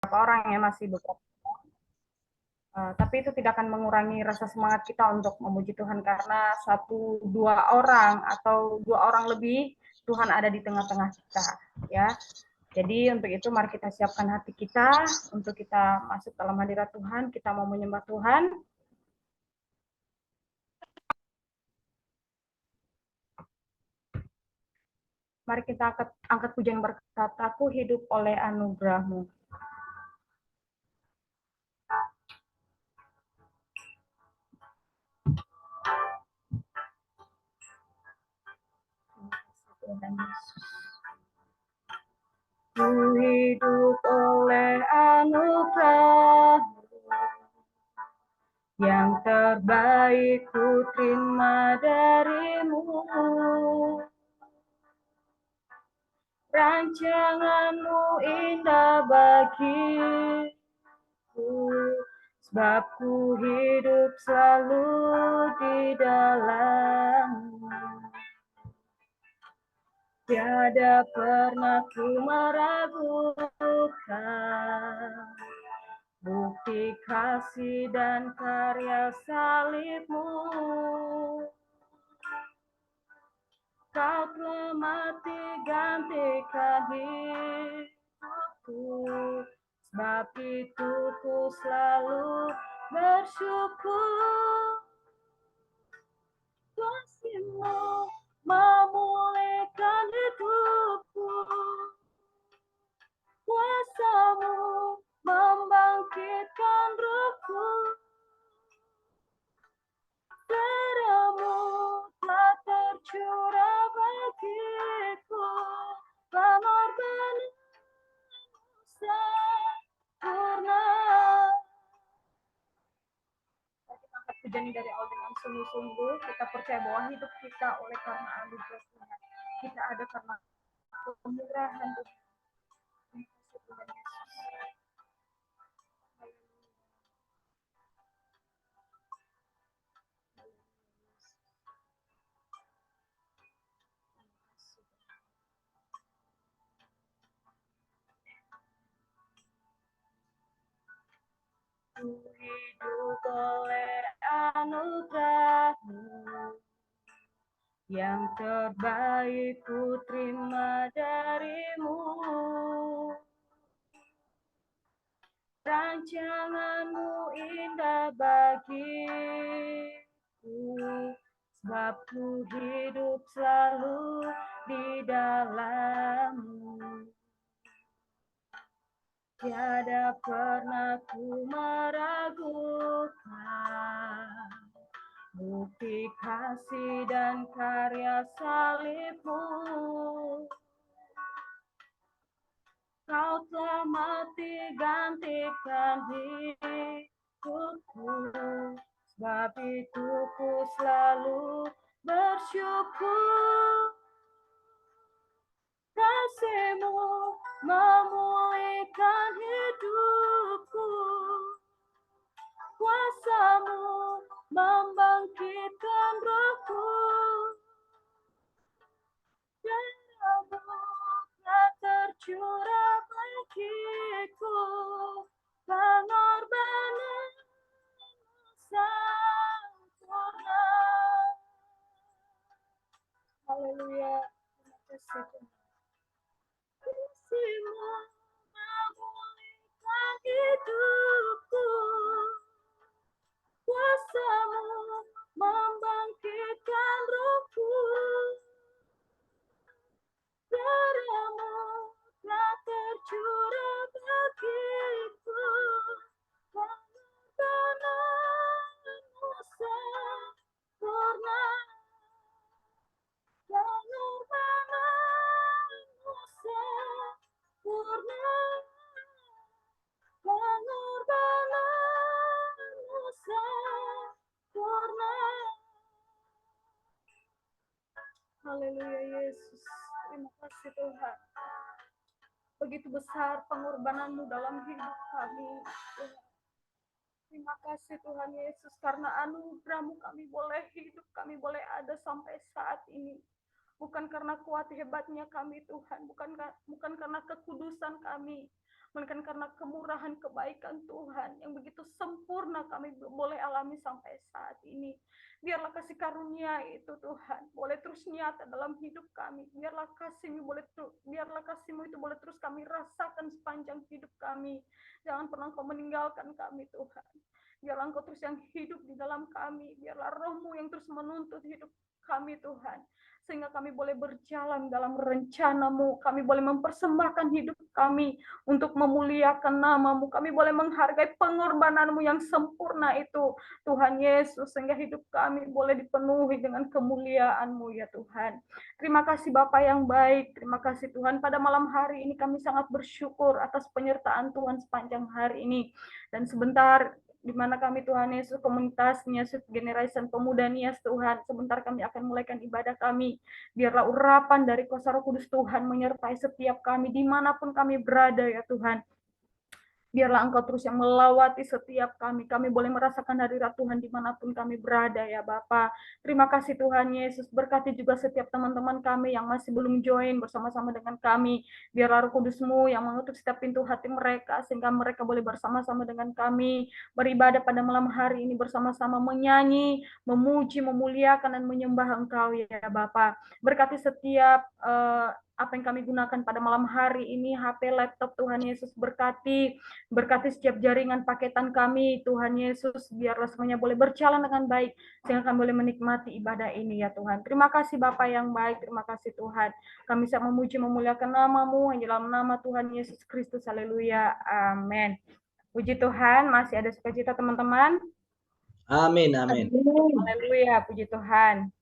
orang yang masih beberapa. Tapi itu tidak akan mengurangi rasa semangat kita untuk memuji Tuhan karena satu dua orang atau dua orang lebih Tuhan ada di tengah-tengah kita, ya. Jadi untuk itu mari kita siapkan hati kita untuk kita masuk dalam hadirat Tuhan, kita mau menyembah Tuhan. Mari kita angkat pujian berkata, aku hidup oleh anugerah-Mu. Tuhan Yesus. Ku hidup oleh anugerah yang terbaik ku terima dari-Mu. Rancangan-Mu indah bagiku, sebab ku hidup selalu di dalam-Mu. Tiada pernah ku meragukan bukti kasih dan karya salib-Mu. Kau telah mati gantikan hidupku, sebab itu ku selalu bersyukur. Kasih-Mu memulihkan hidupku, kuasa-Mu membangkitkan rohku. Darah-Mu telah tercurah bagiku, pengorbanan-Mu sempurna. Kita angkat pujian dari Allah dengan sungguh-sungguh. Kita percaya bahwa hidup kita oleh karena anugerah Tuhan. Kita ada karena kemurahan Tuhan. Ku hidup oleh anugerah-Mu, yang terbaik ku terima dari-Mu. Rancangan-Mu indah bagiku, sebab ku hidup selalu di dalam-Mu. Tiada pernah ku meragukan bukti kasih dan karya salib-Mu. Kau telah mati gantikan hidupku, sebab itu ku selalu bersyukur. Kasih-Mu memulihkan hidupku, kuasa-Mu membangkitkan rohku. Darah-Mu telah tercurah bagiku, pengorbanan-Mu sempurna. Haleluya. Terima kasih Tuhan. Kasih-Mu memulihkan hidupku, kuasa-Mu membangkitkan rohku. Darah-Mu telah tercurah bagiku, pengorbanan-Mu sempurna. Pengorbanan-Mu sempurna. Pengorbanan-Mu sempurna. Haleluya Yesus. Terima kasih Tuhan. Begitu besar pengorbanan-Mu dalam hidup kami. Terima kasih Tuhan Yesus, karena anugerah-Mu kami boleh hidup, kami boleh ada sampai saat ini. Bukan karena kuat hebatnya kami Tuhan, bukan karena kekudusan kami, melainkan karena kemurahan kebaikan Tuhan yang begitu sempurna kami boleh alami sampai saat ini. Biarlah kasih karunia itu Tuhan boleh terus nyata dalam hidup kami. Biarlah kasih-Mu itu boleh terus kami rasakan sepanjang hidup kami. Jangan pernah Kau meninggalkan kami Tuhan. Biarlah Engkau terus yang hidup di dalam kami. Biarlah Roh-Mu yang terus menuntut hidup kami Tuhan. Sehingga kami boleh berjalan dalam rencana-Mu. Kami boleh mempersembahkan hidup kami untuk memuliakan nama-Mu. Kami boleh menghargai pengorbanan-Mu yang sempurna itu. Tuhan Yesus, sehingga hidup kami boleh dipenuhi dengan kemuliaan-Mu ya Tuhan. Terima kasih Bapa yang baik. Terima kasih Tuhan. Pada malam hari ini kami sangat bersyukur atas penyertaan Tuhan sepanjang hari ini. Dan sebentar di mana kami Tuhan Yesus komunitas Yesus Generation Pemuda Nias Tuhan, sebentar kami akan mulaikan ibadah kami. Biarlah urapan dari Kuasa Roh Kudus Tuhan menyertai setiap kami dimanapun kami berada ya Tuhan. Biarlah Engkau terus yang melawati setiap kami. Kami boleh merasakan hadirat Tuhan dimanapun kami berada ya Bapa. Terima kasih Tuhan Yesus. Berkati juga setiap teman-teman kami yang masih belum join bersama-sama dengan kami. Biarlah Roh Kudus-Mu yang mengutuk setiap pintu hati mereka, sehingga mereka boleh bersama-sama dengan kami beribadah pada malam hari ini, bersama-sama menyanyi, memuji, memuliakan, dan menyembah Engkau ya Bapa. Berkati setiap apa yang kami gunakan pada malam hari ini, HP, laptop, Tuhan Yesus berkati setiap jaringan paketan kami, Tuhan Yesus, biarlah semuanya boleh berjalan dengan baik, sehingga kami boleh menikmati ibadah ini ya Tuhan. Terima kasih Bapa yang baik, terima kasih Tuhan. Kami siap memuji, memuliakan nama-Mu, hanya dalam nama Tuhan Yesus Kristus, haleluya, amin. Puji Tuhan, masih ada sukacita teman-teman? Amin, amin. Haleluya, puji Tuhan.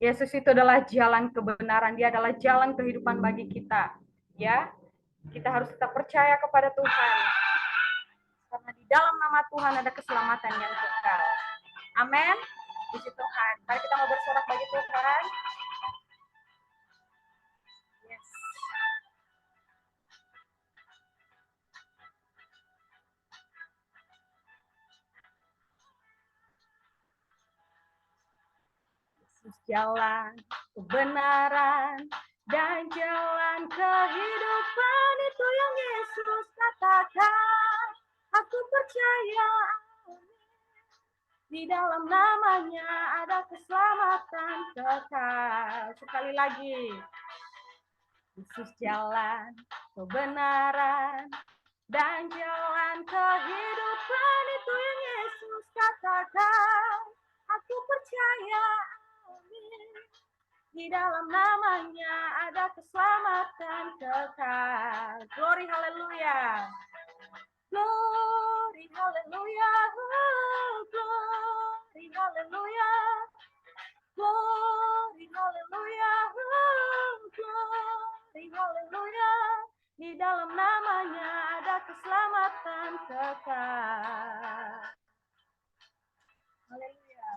Yesus itu adalah jalan kebenaran, Dia adalah jalan kehidupan bagi kita. Ya, kita harus tetap percaya kepada Tuhan. Karena di dalam nama Tuhan ada keselamatan yang kekal. Amin. Puji Tuhan. Mari kita mau bersorak bagi Tuhan. Yes. Yesus jalan kebenaran dan jalan kehidupan, itu yang Yesus katakan. Aku percaya di dalam namanya ada keselamatan kekal. Sekali lagi. Yesus jalan kebenaran dan jalan kehidupan, itu yang Yesus katakan. Aku percaya, amin. Di dalam namanya ada keselamatan kekal. Glory, haleluya. Glory, haleluya. Glory, haleluya. Glory, haleluya. Glory, haleluya. Di dalam namanya ada keselamatan kekal. Haleluya.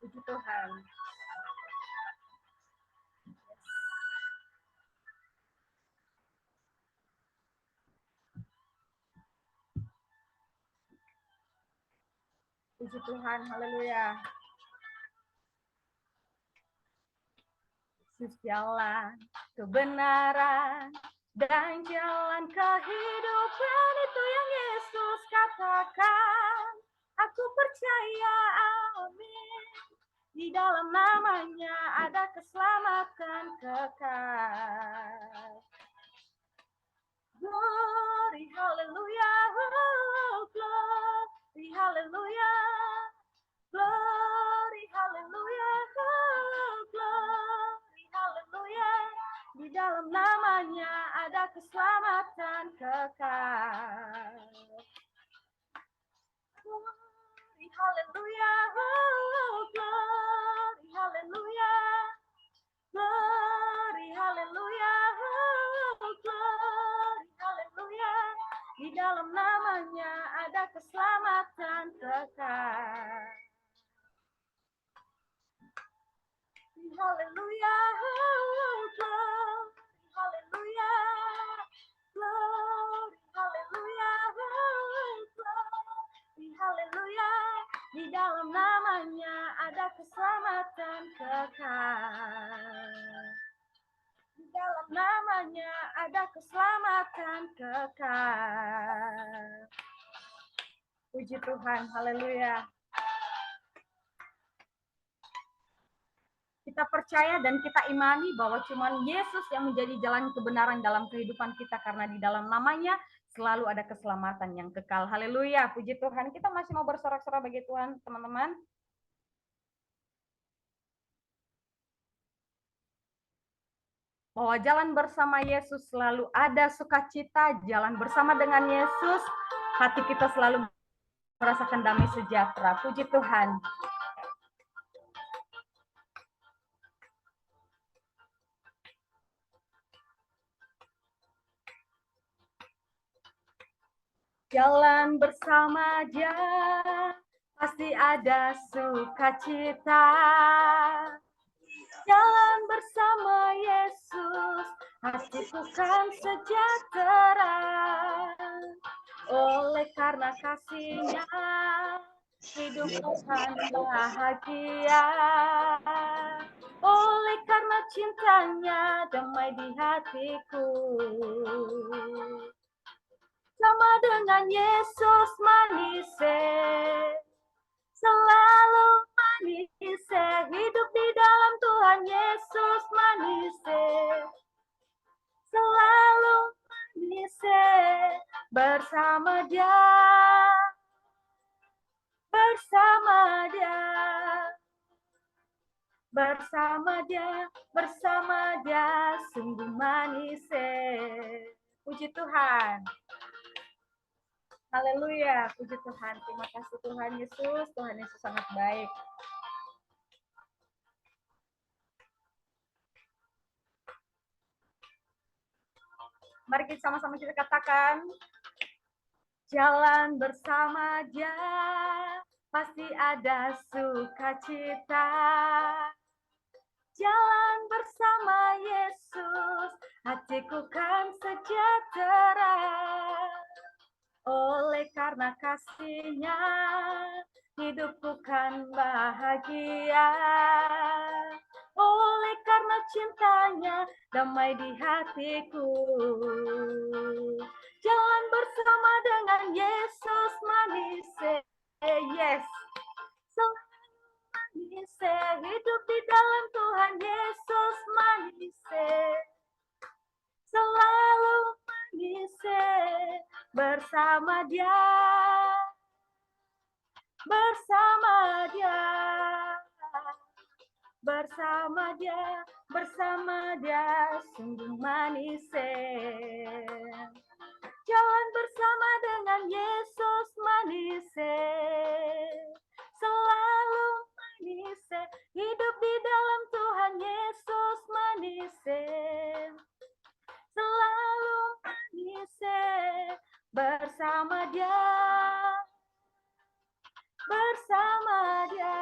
Puji Tuhan. Puji Tuhan, haleluya. Yesus jalan kebenaran dan jalan kehidupan, itu yang Yesus katakan. Aku percaya, amin. Di dalam namanya ada keselamatan kekal. Glory, haleluya. Glory, haleluya. Glory, haleluya. Glory, haleluya. Di dalam namanya ada keselamatan kekal. Glory, haleluya. Glory, haleluya. Glory, haleluya. Glory, haleluya. Di dalam namanya ada keselamatan kekal. Haleluya. Glory, haleluya. Glory, haleluya. Glory, haleluya. Di dalam namanya ada keselamatan kekal. namanya ada keselamatan kekal. Puji Tuhan, haleluya. Kita percaya dan kita imani bahwa cuma Yesus yang menjadi jalan kebenaran dalam kehidupan kita, karena di dalam namanya selalu ada keselamatan yang kekal. Haleluya, puji Tuhan. Kita masih mau bersorak-sorak bagi Tuhan, teman-teman. Bahwa jalan bersama Yesus selalu ada sukacita, jalan bersama dengan Yesus, hati kita selalu merasakan damai sejahtera. Puji Tuhan. Jalan bersama Dia, pasti ada sukacita. Jalan bersama Yesus, hatiku kan sejahtera. Oleh karena kasih-Nya, hidupku kan bahagia. Oleh karena cintanya, damai di hatiku. Sama dengan Yesus manis, selalu manis, hidup di dalam Tuhan Yesus manis, selalu manis, bersama Dia, bersama Dia, bersama Dia, bersama Dia, sungguh manis. Puji Tuhan. Haleluya, puji Tuhan. Terima kasih Tuhan Yesus. Tuhan Yesus sangat baik. Mari kita sama-sama kita katakan, jalan bersama Dia, pasti ada sukacita. Jalan bersama Yesus, hatiku kan sejahtera. Oleh karena kasih-Nya, hidupku kan bahagia. Oleh karena cintanya, damai di hatiku. Jalan bersama dengan Yesus manis, yes. Manis, hidup di dalam Tuhan Yesus manis, selalu manis, bersama Dia, bersama Dia, bersama Dia, bersama Dia, sungguh manis. Jalan bersama dengan Yesus manis, selalu manis, hidup di dalam Tuhan Yesus manis, selalu manis, bersama Dia, bersama Dia,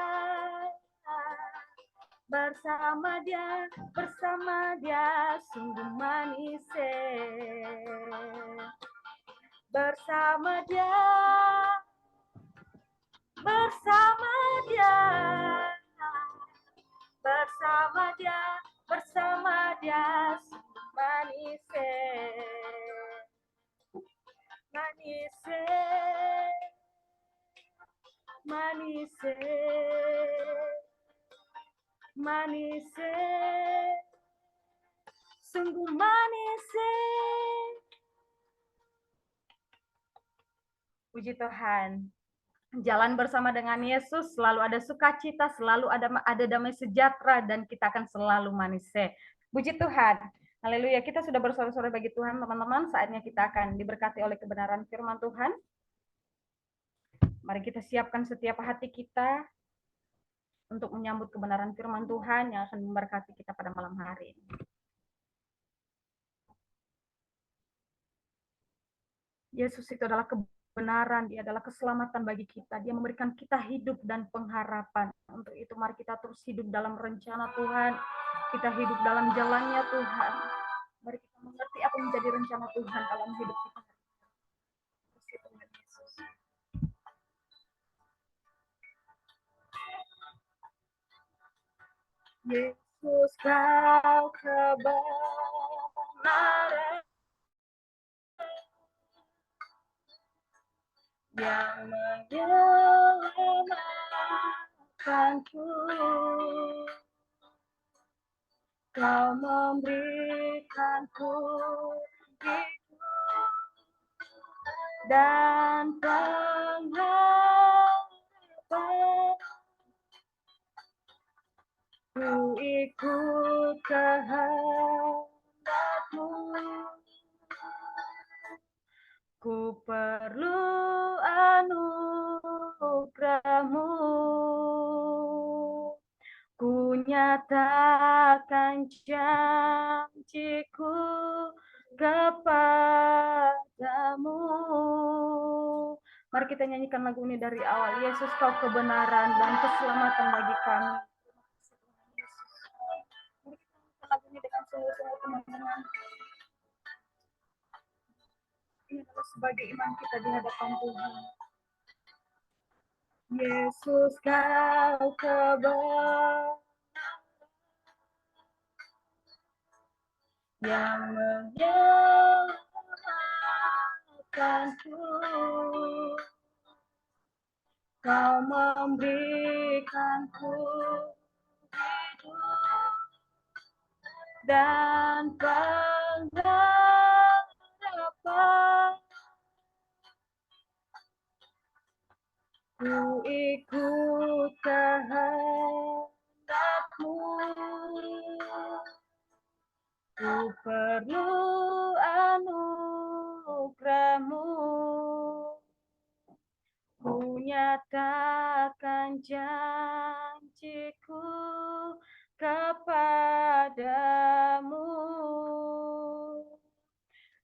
bersama Dia, bersama Dia, sungguh manis, bersama Dia, bersama Dia, bersama Dia, bersama Dia, sungguh manis, manis, manis, manis, sungguh manis. Puji Tuhan. Jalan bersama dengan Yesus selalu ada sukacita, selalu ada damai sejahtera, dan kita akan selalu manis. Puji Tuhan. Haleluya. Kita sudah bersorak-sorai bagi Tuhan, teman-teman. Saatnya kita akan diberkati oleh kebenaran firman Tuhan. Mari kita siapkan setiap hati kita untuk menyambut kebenaran firman Tuhan yang akan memberkati kita pada malam hari ini. Yesus itu adalah kebenaran, Dia adalah keselamatan bagi kita. Dia memberikan kita hidup dan pengharapan. Untuk itu mari kita terus hidup dalam rencana Tuhan. Kita hidup dalam jalannya Tuhan. Mari kita mengerti apa menjadi rencana Tuhan dalam hidup kita. Yesus, Kau kabar yang menyelamatkanku. Kau memberikanku hidup dan pengharapan. Ku ikut kehendak-Mu. Ku perlu anugerah-Mu. Ku nyatakan janjiku kepadamu. Mari kita nyanyikan lagu ini dari awal. Yesus, Kau kebenaran dan keselamatan bagi kami. Mari kita nyanyikan lagu ini dengan sungguh-sungguh, teman-teman. Ini adalah sebagai iman kita di hadapan Tuhan. Yesus, Kau kebenaran yang menyelamatkanku. Kau memberikanku hidup dan pengharapan. Ku ikut kehendak-Mu. Ku perlu anugerah-Mu. Ku nyatakan janjiku kepadamu.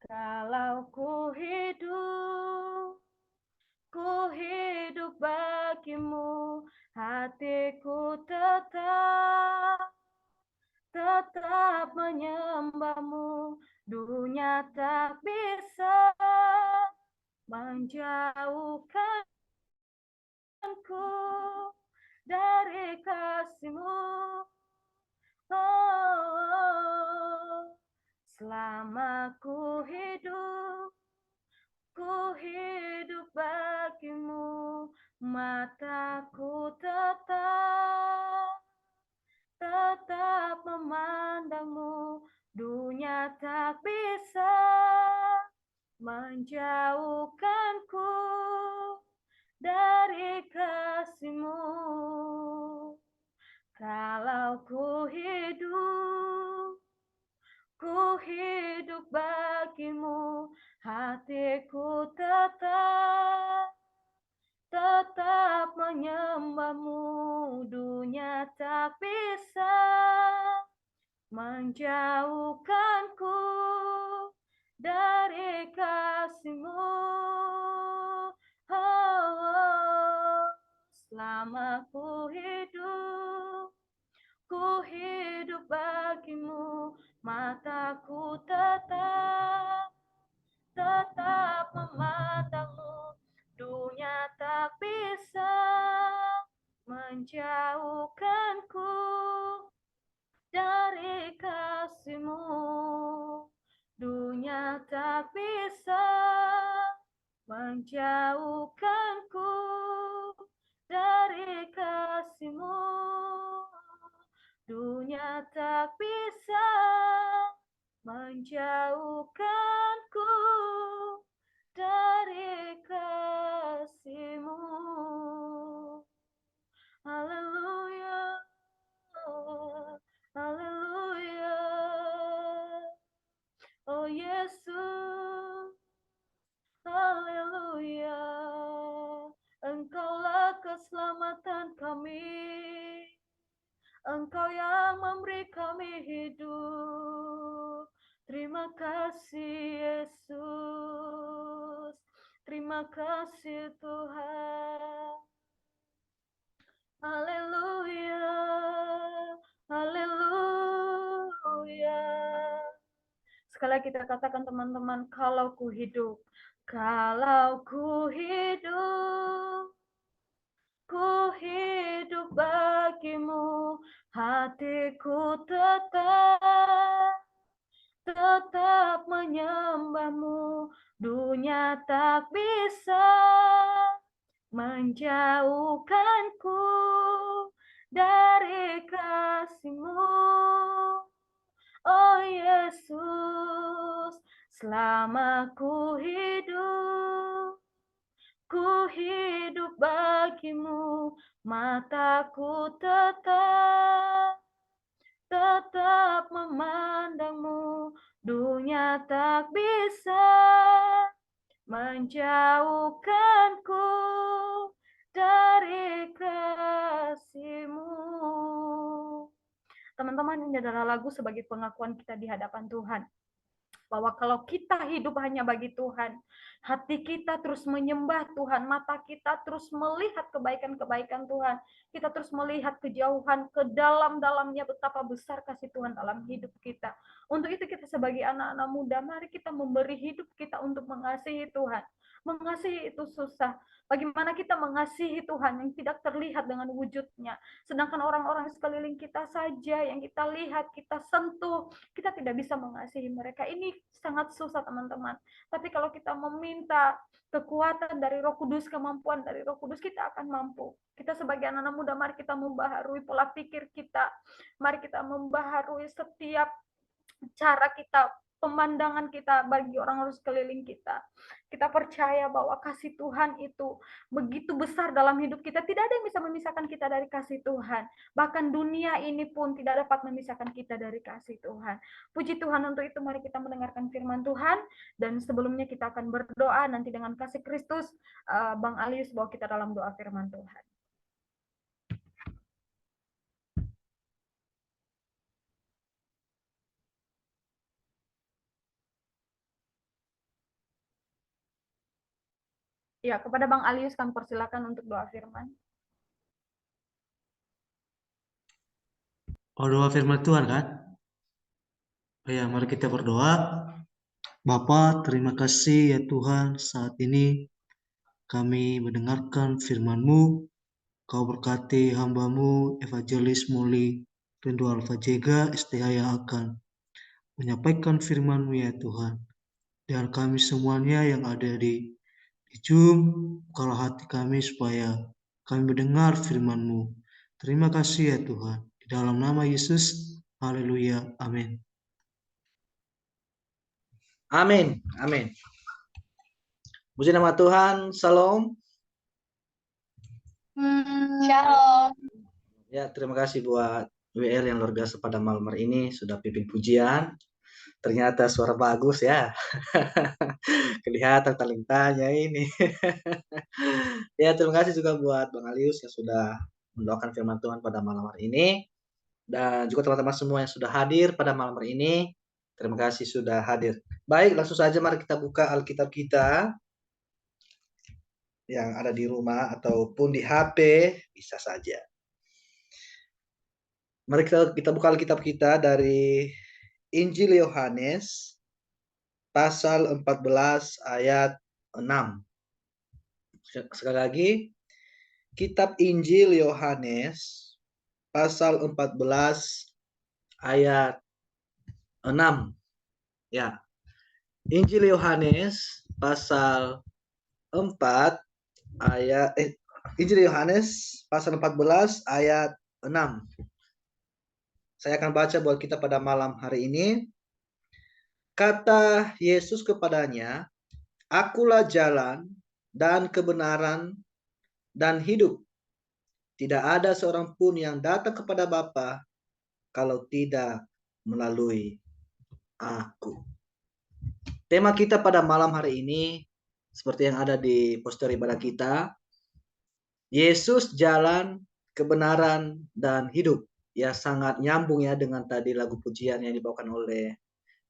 Kalau ku hidup bagi-Mu, hatiku tetap menyembah-Mu. Dunia tak bisa menjauhkanku dari kasih-Mu. Oh, selama ku hidup bagi-Mu, mataku tetap memandang-Mu. Dunia tak bisa menjauhkanku dari kasih-Mu. Kalau ku hidup bagi-Mu, hatiku tetap menyembah-Mu. Dunia tak bisa menjauhkanku dari kasih-Mu. Oh, selama ku hidup bagi-Mu, mataku tetap memandang-Mu. Dunia tak bisa menjauhkanku dari kasih-Mu. Dunia tak bisa menjauhkanku dari kasih-Mu. Dunia tak bisa menjauhkanku dari kasih-Mu. Haleluya, haleluya. Oh Yesus, haleluya. Engkaulah keselamatan kami. Engkau yang memberi kami hidup. Terima kasih Yesus. Terima kasih Tuhan. Haleluya. Haleluya. Sekali lagi kita katakan, teman-teman, kalau ku hidup bagi-Mu, hatiku tetap menyembah-Mu. Dunia tak bisa menjauhkanku dari kasih-Mu. Oh Yesus, selama ku hidup bagimu, mataku tetap memandangmu, dunia tak bisa menjauhkanku dari kasih-Mu. Teman-teman, ini adalah lagu sebagai pengakuan kita di hadapan Tuhan. Bahwa kalau kita hidup hanya bagi Tuhan, hati kita terus menyembah Tuhan, mata kita terus melihat kebaikan-kebaikan Tuhan, kita terus melihat kejauhan, ke dalam-dalamnya betapa besar kasih Tuhan dalam hidup kita. Untuk itu kita sebagai anak-anak muda, mari kita memberi hidup kita untuk mengasihi Tuhan. Mengasihi itu susah. Bagaimana kita mengasihi Tuhan yang tidak terlihat dengan wujudnya, sedangkan orang-orang sekeliling kita saja yang kita lihat, kita sentuh, kita tidak bisa mengasihi mereka. Ini sangat susah, teman-teman. Tapi kalau kita meminta kekuatan dari Roh Kudus, kemampuan dari Roh Kudus, kita akan mampu. Kita sebagai anak-anak muda, mari kita membaharui pola pikir kita. Mari kita membaharui setiap cara kita, pemandangan kita bagi orang-orang sekeliling kita. Kita percaya bahwa kasih Tuhan itu begitu besar dalam hidup kita. Tidak ada yang bisa memisahkan kita dari kasih Tuhan. Bahkan dunia ini pun tidak dapat memisahkan kita dari kasih Tuhan. Puji Tuhan untuk itu, mari kita mendengarkan firman Tuhan. Dan sebelumnya kita akan berdoa nanti dengan kasih Kristus. Bang Alius bawa kita dalam doa firman Tuhan. Ya, kepada Bang Alius kami persilakan untuk doa firman. Oh, doa firman Tuhan kan? Oh ya, mari kita berdoa. Bapa, terima kasih ya Tuhan, saat ini kami mendengarkan firman-Mu. Kau berkati hamba-Mu, Evangelis Muli Rindu Alfa Jega STH yang akan menyampaikan firman-Mu ya Tuhan. Dan kami semuanya yang ada di Zoom, bukalah hati kami supaya kami mendengar firman-Mu. Terima kasih ya Tuhan. Di dalam nama Yesus, haleluya, amin. Amin. Amin. Puji nama Tuhan. Shalom. Shalom. Ya, terima kasih buat WL yang luar biasa pada malam hari ini sudah pimpin pujian. Ternyata suara bagus ya. Kelihatan talentanya ini. Ya, terima kasih juga buat Bang Alius yang sudah mendoakan firman Tuhan pada malam hari ini. Dan juga teman-teman semua yang sudah hadir pada malam hari ini. Terima kasih sudah hadir. Baik, langsung saja mari kita buka Alkitab kita yang ada di rumah ataupun di HP, bisa saja. Mari kita buka Alkitab kita dari Injil Yohanes pasal 14 ayat 6. Sekali lagi, kitab Injil Yohanes pasal 14 ayat 6. Ya. Injil Yohanes pasal 4 ayat Injil Yohanes pasal 14 ayat 6. Saya akan baca buat kita pada malam hari ini. Kata Yesus kepadanya, "Akulah jalan dan kebenaran dan hidup. Tidak ada seorang pun yang datang kepada Bapa kalau tidak melalui aku." Tema kita pada malam hari ini seperti yang ada di poster ibadah kita, Yesus jalan, kebenaran, dan hidup. Ya, sangat nyambung ya dengan tadi lagu pujian yang dibawakan oleh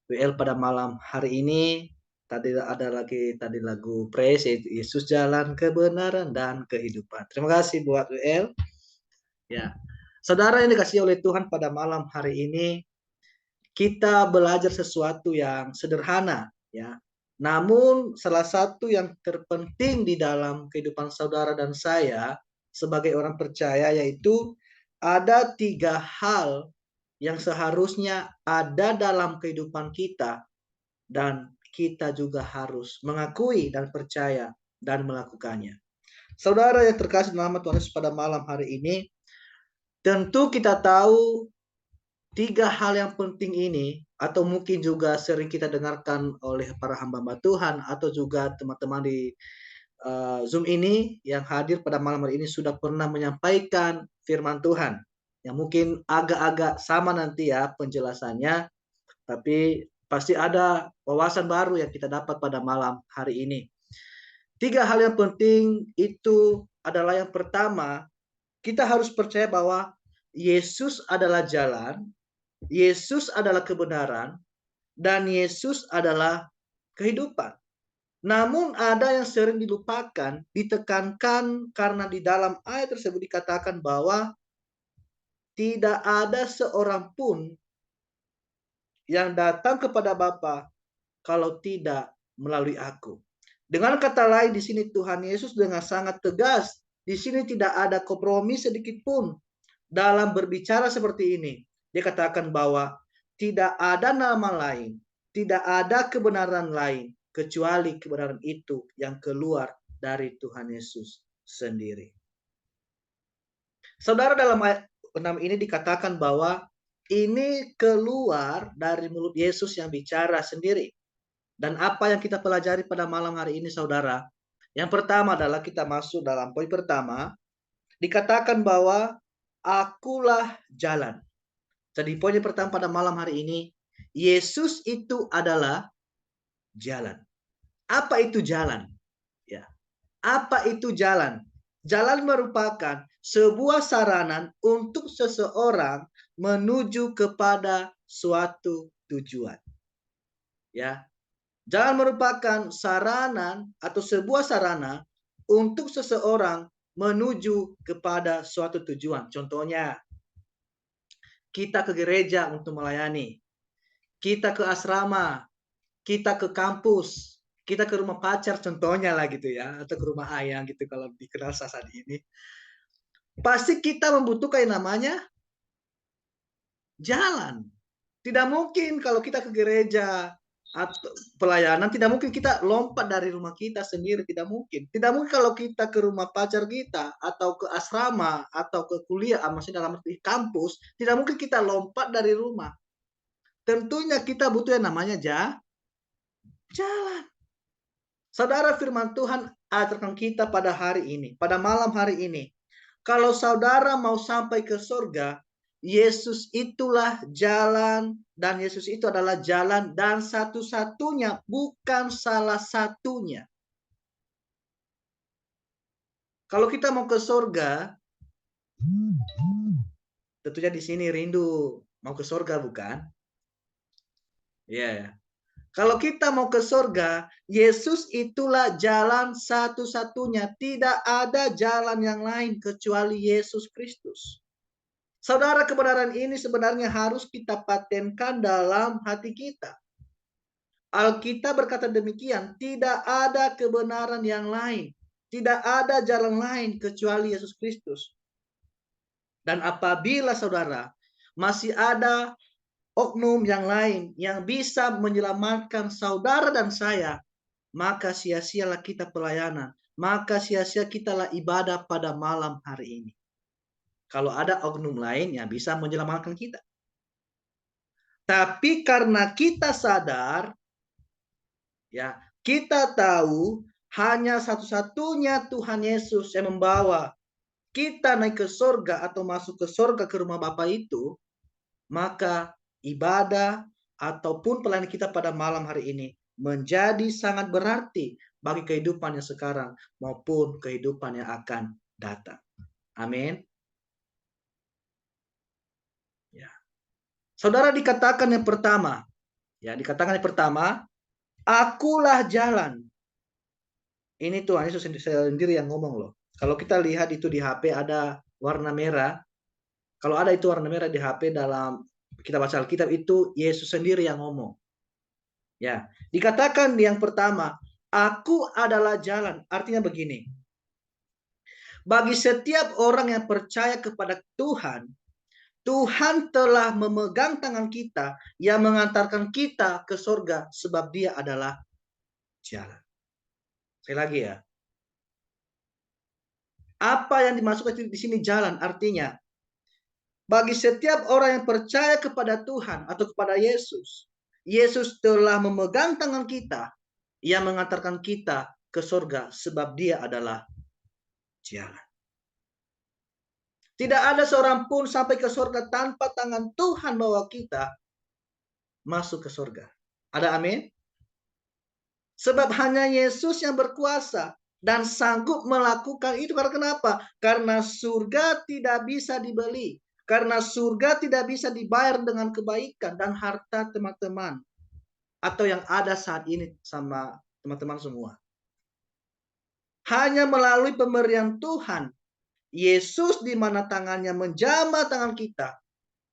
WL pada malam hari ini. Tadi ada lagi lagu praise, yaitu Yesus jalan, kebenaran, dan kehidupan. Terima kasih buat WL. Ya, saudara yang dikasihi oleh Tuhan, pada malam hari ini kita belajar sesuatu yang sederhana, ya. Namun salah satu yang terpenting di dalam kehidupan saudara dan saya sebagai orang percaya, yaitu ada 3 hal yang seharusnya ada dalam kehidupan kita dan kita juga harus mengakui dan percaya dan melakukannya. Saudara yang terkasih nama Tuhan Yesus, pada malam hari ini, tentu kita tahu tiga hal yang penting ini, atau mungkin juga sering kita dengarkan oleh para hamba-hamba Tuhan, atau juga teman-teman di Zoom ini yang hadir pada malam hari ini sudah pernah menyampaikan firman Tuhan. Yang mungkin agak-agak sama nanti ya penjelasannya, tapi pasti ada wawasan baru yang kita dapat pada malam hari ini. Tiga hal yang penting itu adalah, yang pertama, kita harus percaya bahwa Yesus adalah jalan, Yesus adalah kebenaran, dan Yesus adalah kehidupan. Namun ada yang sering dilupakan, ditekankan, karena di dalam ayat tersebut dikatakan bahwa tidak ada seorang pun yang datang kepada Bapa kalau tidak melalui aku. Dengan kata lain, di sini Tuhan Yesus dengan sangat tegas. Di sini tidak ada kompromi sedikit pun dalam berbicara seperti ini. Dia katakan bahwa tidak ada nama lain, tidak ada kebenaran lain kecuali kebenaran itu yang keluar dari Tuhan Yesus sendiri. Saudara, dalam ayat 6 ini dikatakan bahwa ini keluar dari mulut Yesus yang bicara sendiri. Dan apa yang kita pelajari pada malam hari ini, saudara? Yang pertama adalah kita masuk dalam poin pertama, dikatakan bahwa akulah jalan. Jadi poin pertama pada malam hari ini, Yesus itu adalah jalan. Apa itu jalan? Ya. Apa itu jalan? Jalan merupakan sebuah sarana untuk seseorang menuju kepada suatu tujuan. Ya. Jalan merupakan sarana atau sebuah sarana untuk seseorang menuju kepada suatu tujuan. Contohnya, kita ke gereja untuk melayani, kita ke asrama, kita ke kampus, kita ke rumah pacar contohnya lah gitu ya, atau ke rumah ayah gitu kalau dikenal saat ini. Pasti kita membutuhkan yang namanya jalan. Tidak mungkin kalau kita ke gereja atau pelayanan, tidak mungkin kita lompat dari rumah kita sendiri, tidak mungkin. Tidak mungkin kalau kita ke rumah pacar kita atau ke asrama atau ke kuliah, maksudnya dalam arti kampus, tidak mungkin kita lompat dari rumah. Tentunya kita butuh yang namanya jalan. Saudara, firman Tuhan ajarkan kita pada hari ini, pada malam hari ini. Kalau saudara mau sampai ke surga, Yesus itulah jalan, dan Yesus itu adalah jalan dan satu-satunya, bukan salah satunya. Kalau kita mau ke surga, tentunya di sini rindu mau ke surga, bukan? Iya, yeah. Kalau kita mau ke surga, Yesus itulah jalan satu-satunya. Tidak ada jalan yang lain kecuali Yesus Kristus. Saudara, kebenaran ini sebenarnya harus kita patenkan dalam hati kita. Alkitab berkata demikian, tidak ada kebenaran yang lain, tidak ada jalan lain kecuali Yesus Kristus. Dan apabila saudara masih ada oknum yang lain yang bisa menyelamatkan saudara dan saya, maka sia-sialah kita pelayanan, maka sia-sia kitalah ibadah pada malam hari ini. Kalau ada oknum lain yang bisa menyelamatkan kita. Tapi karena kita sadar, ya, kita tahu hanya satu-satunya Tuhan Yesus yang membawa kita naik ke surga atau masuk ke surga ke rumah Bapa itu, maka ibadah ataupun pelayanan kita pada malam hari ini menjadi sangat berarti bagi kehidupan yang sekarang maupun kehidupan yang akan datang. Amin. Ya. Saudara, dikatakan yang pertama, akulah jalan. Ini Tuhan Yesus sendiri yang ngomong loh. Kalau kita lihat itu di HP ada warna merah. Kalau ada itu warna merah di HP dalam kita baca Alkitab, itu Yesus sendiri yang ngomong. Ya, dikatakan yang pertama, aku adalah jalan. Artinya begini. Bagi setiap orang yang percaya kepada Tuhan, Tuhan telah memegang tangan kita yang mengantarkan kita ke surga sebab Dia adalah jalan. Sekali lagi ya. Apa yang dimasukkan di sini jalan? Artinya, bagi setiap orang yang percaya kepada Tuhan atau kepada Yesus, Yesus telah memegang tangan kita, yang mengantarkan kita ke surga sebab Dia adalah jalan. Tidak ada seorang pun sampai ke surga tanpa tangan Tuhan bawa kita masuk ke surga. Ada amin? Sebab hanya Yesus yang berkuasa dan sanggup melakukan itu. Karena kenapa? Karena surga tidak bisa dibeli. Karena surga tidak bisa dibayar dengan kebaikan dan harta teman-teman. Atau yang ada saat ini sama teman-teman semua. Hanya melalui pemberian Tuhan, Yesus di mana tangannya menjamah tangan kita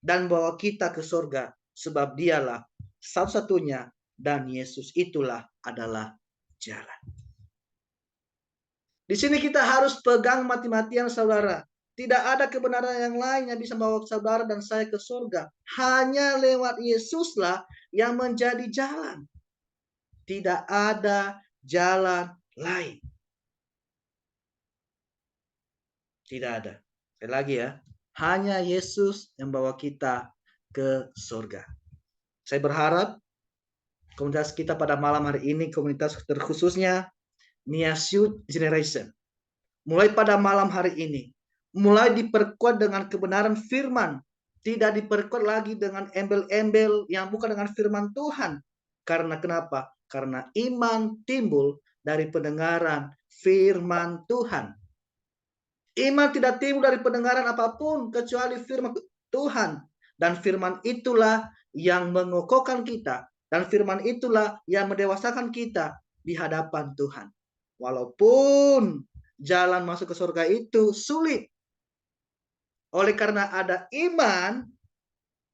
dan bawa kita ke surga. Sebab dialah satu-satunya dan Yesus itulah adalah jalan. Di sini kita harus pegang mati-matian saudara. Tidak ada kebenaran yang lain yang bisa membawa saudara dan saya ke surga. Hanya lewat Yesuslah yang menjadi jalan. Tidak ada jalan lain. Tidak ada. Sekali lagi ya. Hanya Yesus yang membawa kita ke surga. Saya berharap komunitas kita pada malam hari ini, komunitas terkhususnya Nias Youth Generation, mulai pada malam hari ini, mulai diperkuat dengan kebenaran firman. Tidak diperkuat lagi dengan embel-embel yang bukan dengan firman Tuhan. Karena kenapa? Karena iman timbul dari pendengaran firman Tuhan. Iman tidak timbul dari pendengaran apapun kecuali firman Tuhan. Dan firman itulah yang mengokohkan kita. Dan firman itulah yang mendewasakan kita di hadapan Tuhan. Walaupun jalan masuk ke surga itu sulit. Oleh karena ada iman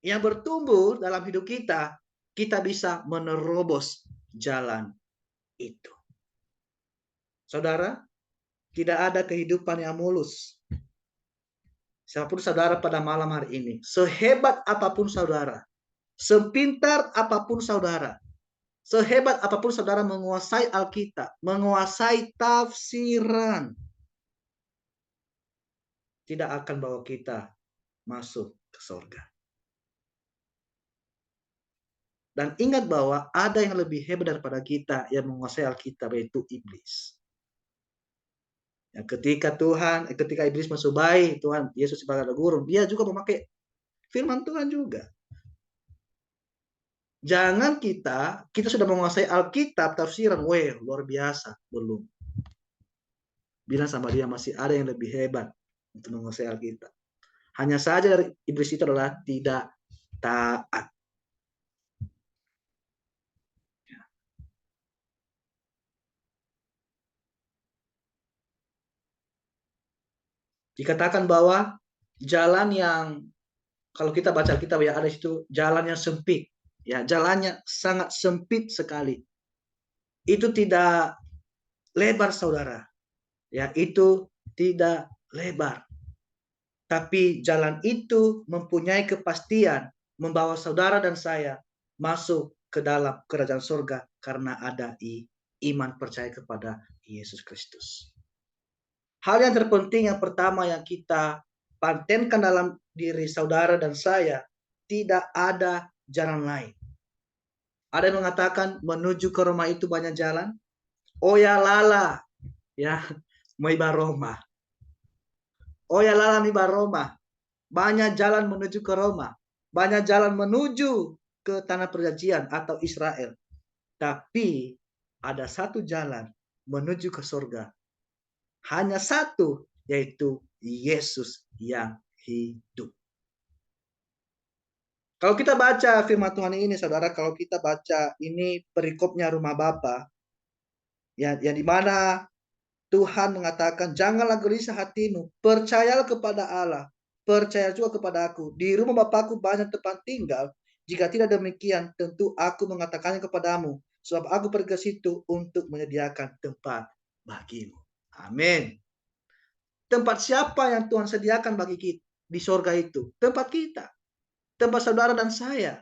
yang bertumbuh dalam hidup kita, kita bisa menerobos jalan itu. Saudara, tidak ada kehidupan yang mulus. Siapapun saudara pada malam hari ini, sehebat apapun saudara, sepintar apapun saudara, sehebat apapun saudara menguasai Alkitab, menguasai tafsiran, tidak akan bawa kita masuk ke surga. Dan ingat bahwa ada yang lebih hebat daripada kita yang menguasai Alkitab, yaitu iblis. Ya, ketika iblis mensubai Tuhan Yesus sebagai guru, dia juga memakai firman Tuhan juga. Jangan kita sudah menguasai Alkitab, tafsiran, luar biasa, belum. Bilang sama dia masih ada yang lebih hebat untuk menguasai Alkitab. Hanya saja dari iblis itu adalah tidak taat. Dikatakan bahwa jalan yang kalau kita baca Alkitab ya ada situ jalan yang sempit, ya jalannya sangat sempit sekali. Itu tidak lebar saudara, ya itu tidak lebar. Tapi jalan itu mempunyai kepastian membawa saudara dan saya masuk ke dalam kerajaan surga karena ada iman percaya kepada Yesus Kristus. Hal yang terpenting yang pertama yang kita patenkan dalam diri saudara dan saya, tidak ada jalan lain. Ada yang mengatakan menuju ke Roma itu banyak jalan. Oh ya lala, ya, miba Roma. Oh ya lala miba Roma. Banyak jalan menuju ke Roma. Banyak jalan menuju ke tanah perjanjian atau Israel. Tapi ada satu jalan menuju ke surga. Hanya satu, yaitu Yesus yang hidup. Kalau kita baca firman Tuhan ini, saudara, kalau kita baca ini perikopnya rumah Bapa, yang di mana Tuhan mengatakan, janganlah gelisah hatimu, percayalah kepada Allah, percaya juga kepada aku. Di rumah Bapakku banyak tempat tinggal, jika tidak demikian, tentu aku mengatakannya kepadamu, sebab aku pergi ke situ untuk menyediakan tempat bagimu. Amin. Tempat siapa yang Tuhan sediakan bagi kita di surga itu? Tempat kita. Tempat saudara dan saya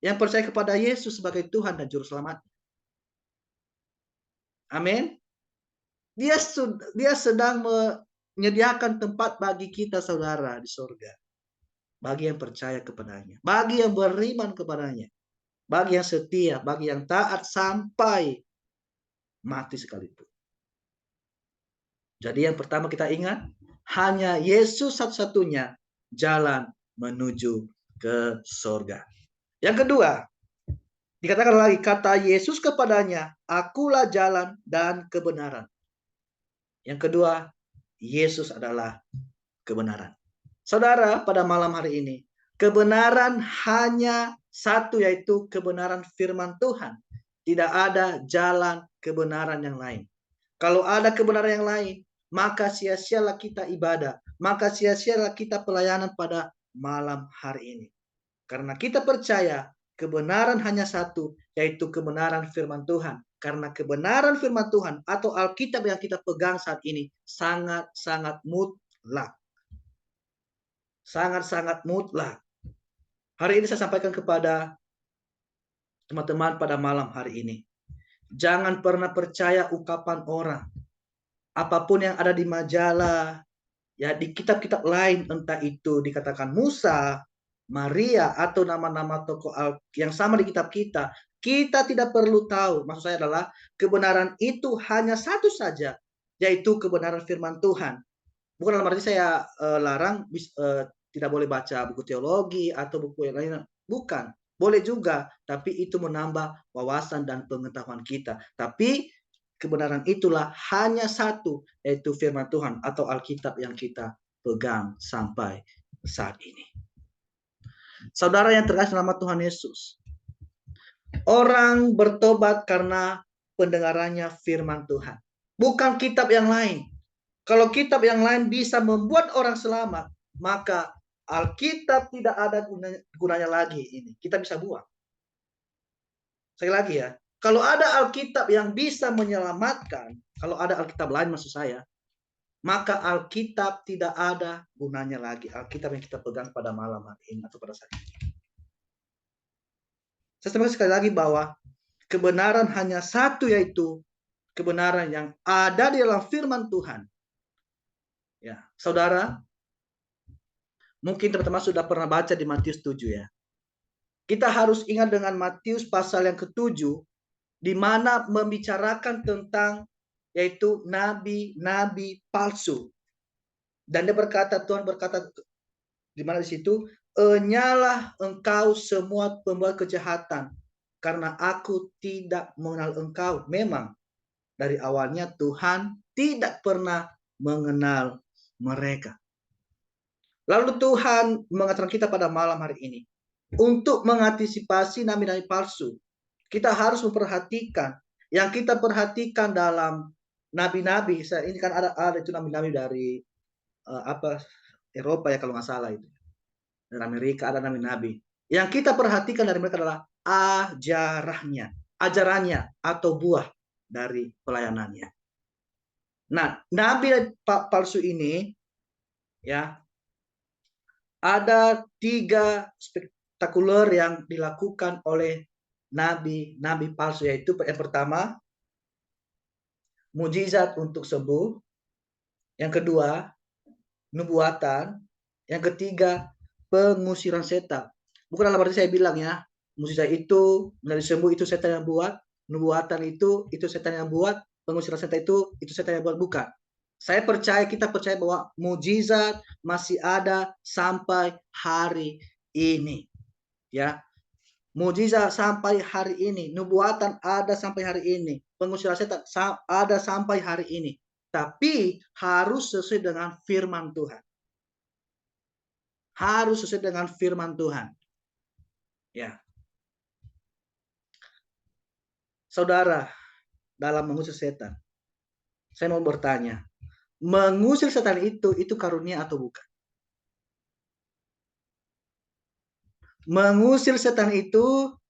yang percaya kepada Yesus sebagai Tuhan dan Juru Selamat. Amin. Dia sedang menyediakan tempat bagi kita, saudara, di surga. Bagi yang percaya kepadanya, bagi yang beriman kepadanya, bagi yang setia, bagi yang taat sampai mati sekalipun. Jadi yang pertama kita ingat, hanya Yesus satu-satunya jalan menuju ke surga. Yang kedua, dikatakan lagi, kata Yesus kepadanya, akulah jalan dan kebenaran. Yang kedua, Yesus adalah kebenaran. Saudara, pada malam hari ini, kebenaran hanya satu, yaitu kebenaran firman Tuhan. Tidak ada jalan kebenaran yang lain. Kalau ada kebenaran yang lain, maka sia-sialah kita ibadah. Maka sia-sialah kita pelayanan pada malam hari ini. Karena kita percaya kebenaran hanya satu, yaitu kebenaran firman Tuhan. Karena kebenaran firman Tuhan atau Alkitab yang kita pegang saat ini sangat-sangat mutlak. Sangat-sangat mutlak. Hari ini saya sampaikan kepada teman-teman pada malam hari ini. Jangan pernah percaya ungkapan orang. Apapun yang ada di majalah, ya di kitab-kitab lain, entah itu dikatakan Musa, Maria, atau nama-nama tokoh yang sama di kitab kita, kita tidak perlu tahu. Maksud saya adalah kebenaran itu hanya satu saja, yaitu kebenaran firman Tuhan. Bukan dalam arti saya larang tidak boleh baca buku teologi atau buku yang lain. Bukan. Boleh juga, tapi itu menambah wawasan dan pengetahuan kita. Tapi kebenaran itulah hanya satu, yaitu firman Tuhan atau Alkitab yang kita pegang sampai saat ini. Saudara yang terkasih nama Tuhan Yesus, orang bertobat karena pendengarannya firman Tuhan, bukan kitab yang lain. Kalau kitab yang lain bisa membuat orang selamat, maka Alkitab tidak ada gunanya lagi ini. Kita bisa buang. Sekali lagi ya, kalau ada Alkitab yang bisa menyelamatkan, kalau ada Alkitab lain maksud saya, maka Alkitab tidak ada gunanya lagi. Alkitab yang kita pegang pada malam hari ini atau pada saat ini. Saya sampaikan sekali lagi bahwa kebenaran hanya satu, yaitu kebenaran yang ada di dalam firman Tuhan. Ya, saudara, mungkin teman-teman sudah pernah baca di Matius 7 ya. Kita harus ingat dengan Matius pasal yang ke-7, di mana membicarakan tentang yaitu nabi-nabi palsu. Dan dia berkata, Tuhan berkata di mana di situ, "Enyalah engkau semua pembuat kejahatan, karena aku tidak mengenal engkau." Memang dari awalnya Tuhan tidak pernah mengenal mereka. Lalu Tuhan mengatakan kita pada malam hari ini, untuk mengantisipasi nabi-nabi palsu, kita harus memperhatikan, yang kita perhatikan dalam nabi-nabi, ini kan ada itu nabi-nabi dari Eropa ya kalau nggak salah itu. Dari Amerika ada nabi-nabi. Yang kita perhatikan dari mereka adalah ajarannya atau buah dari pelayanannya. Nah, nabi palsu ini ya, ada 3 spektakuler yang dilakukan oleh nabi palsu, yaitu yang pertama, mujizat untuk sembuh. Yang kedua, nubuatan. Yang ketiga, pengusiran setan. Bukan dalam arti saya bilang ya, mujizat itu dari sembuh itu setan yang buat, nubuatan itu setan yang buat, pengusiran setan itu setan yang buat, bukan. Saya percaya, kita percaya bahwa mujizat masih ada sampai hari ini. Ya. Mujizat sampai hari ini, nubuatan ada sampai hari ini, pengusiran setan ada sampai hari ini. Tapi harus sesuai dengan firman Tuhan. Harus sesuai dengan firman Tuhan. Ya. Saudara, dalam mengusir setan, saya mau bertanya, mengusir setan itu karunia atau bukan? Mengusir setan itu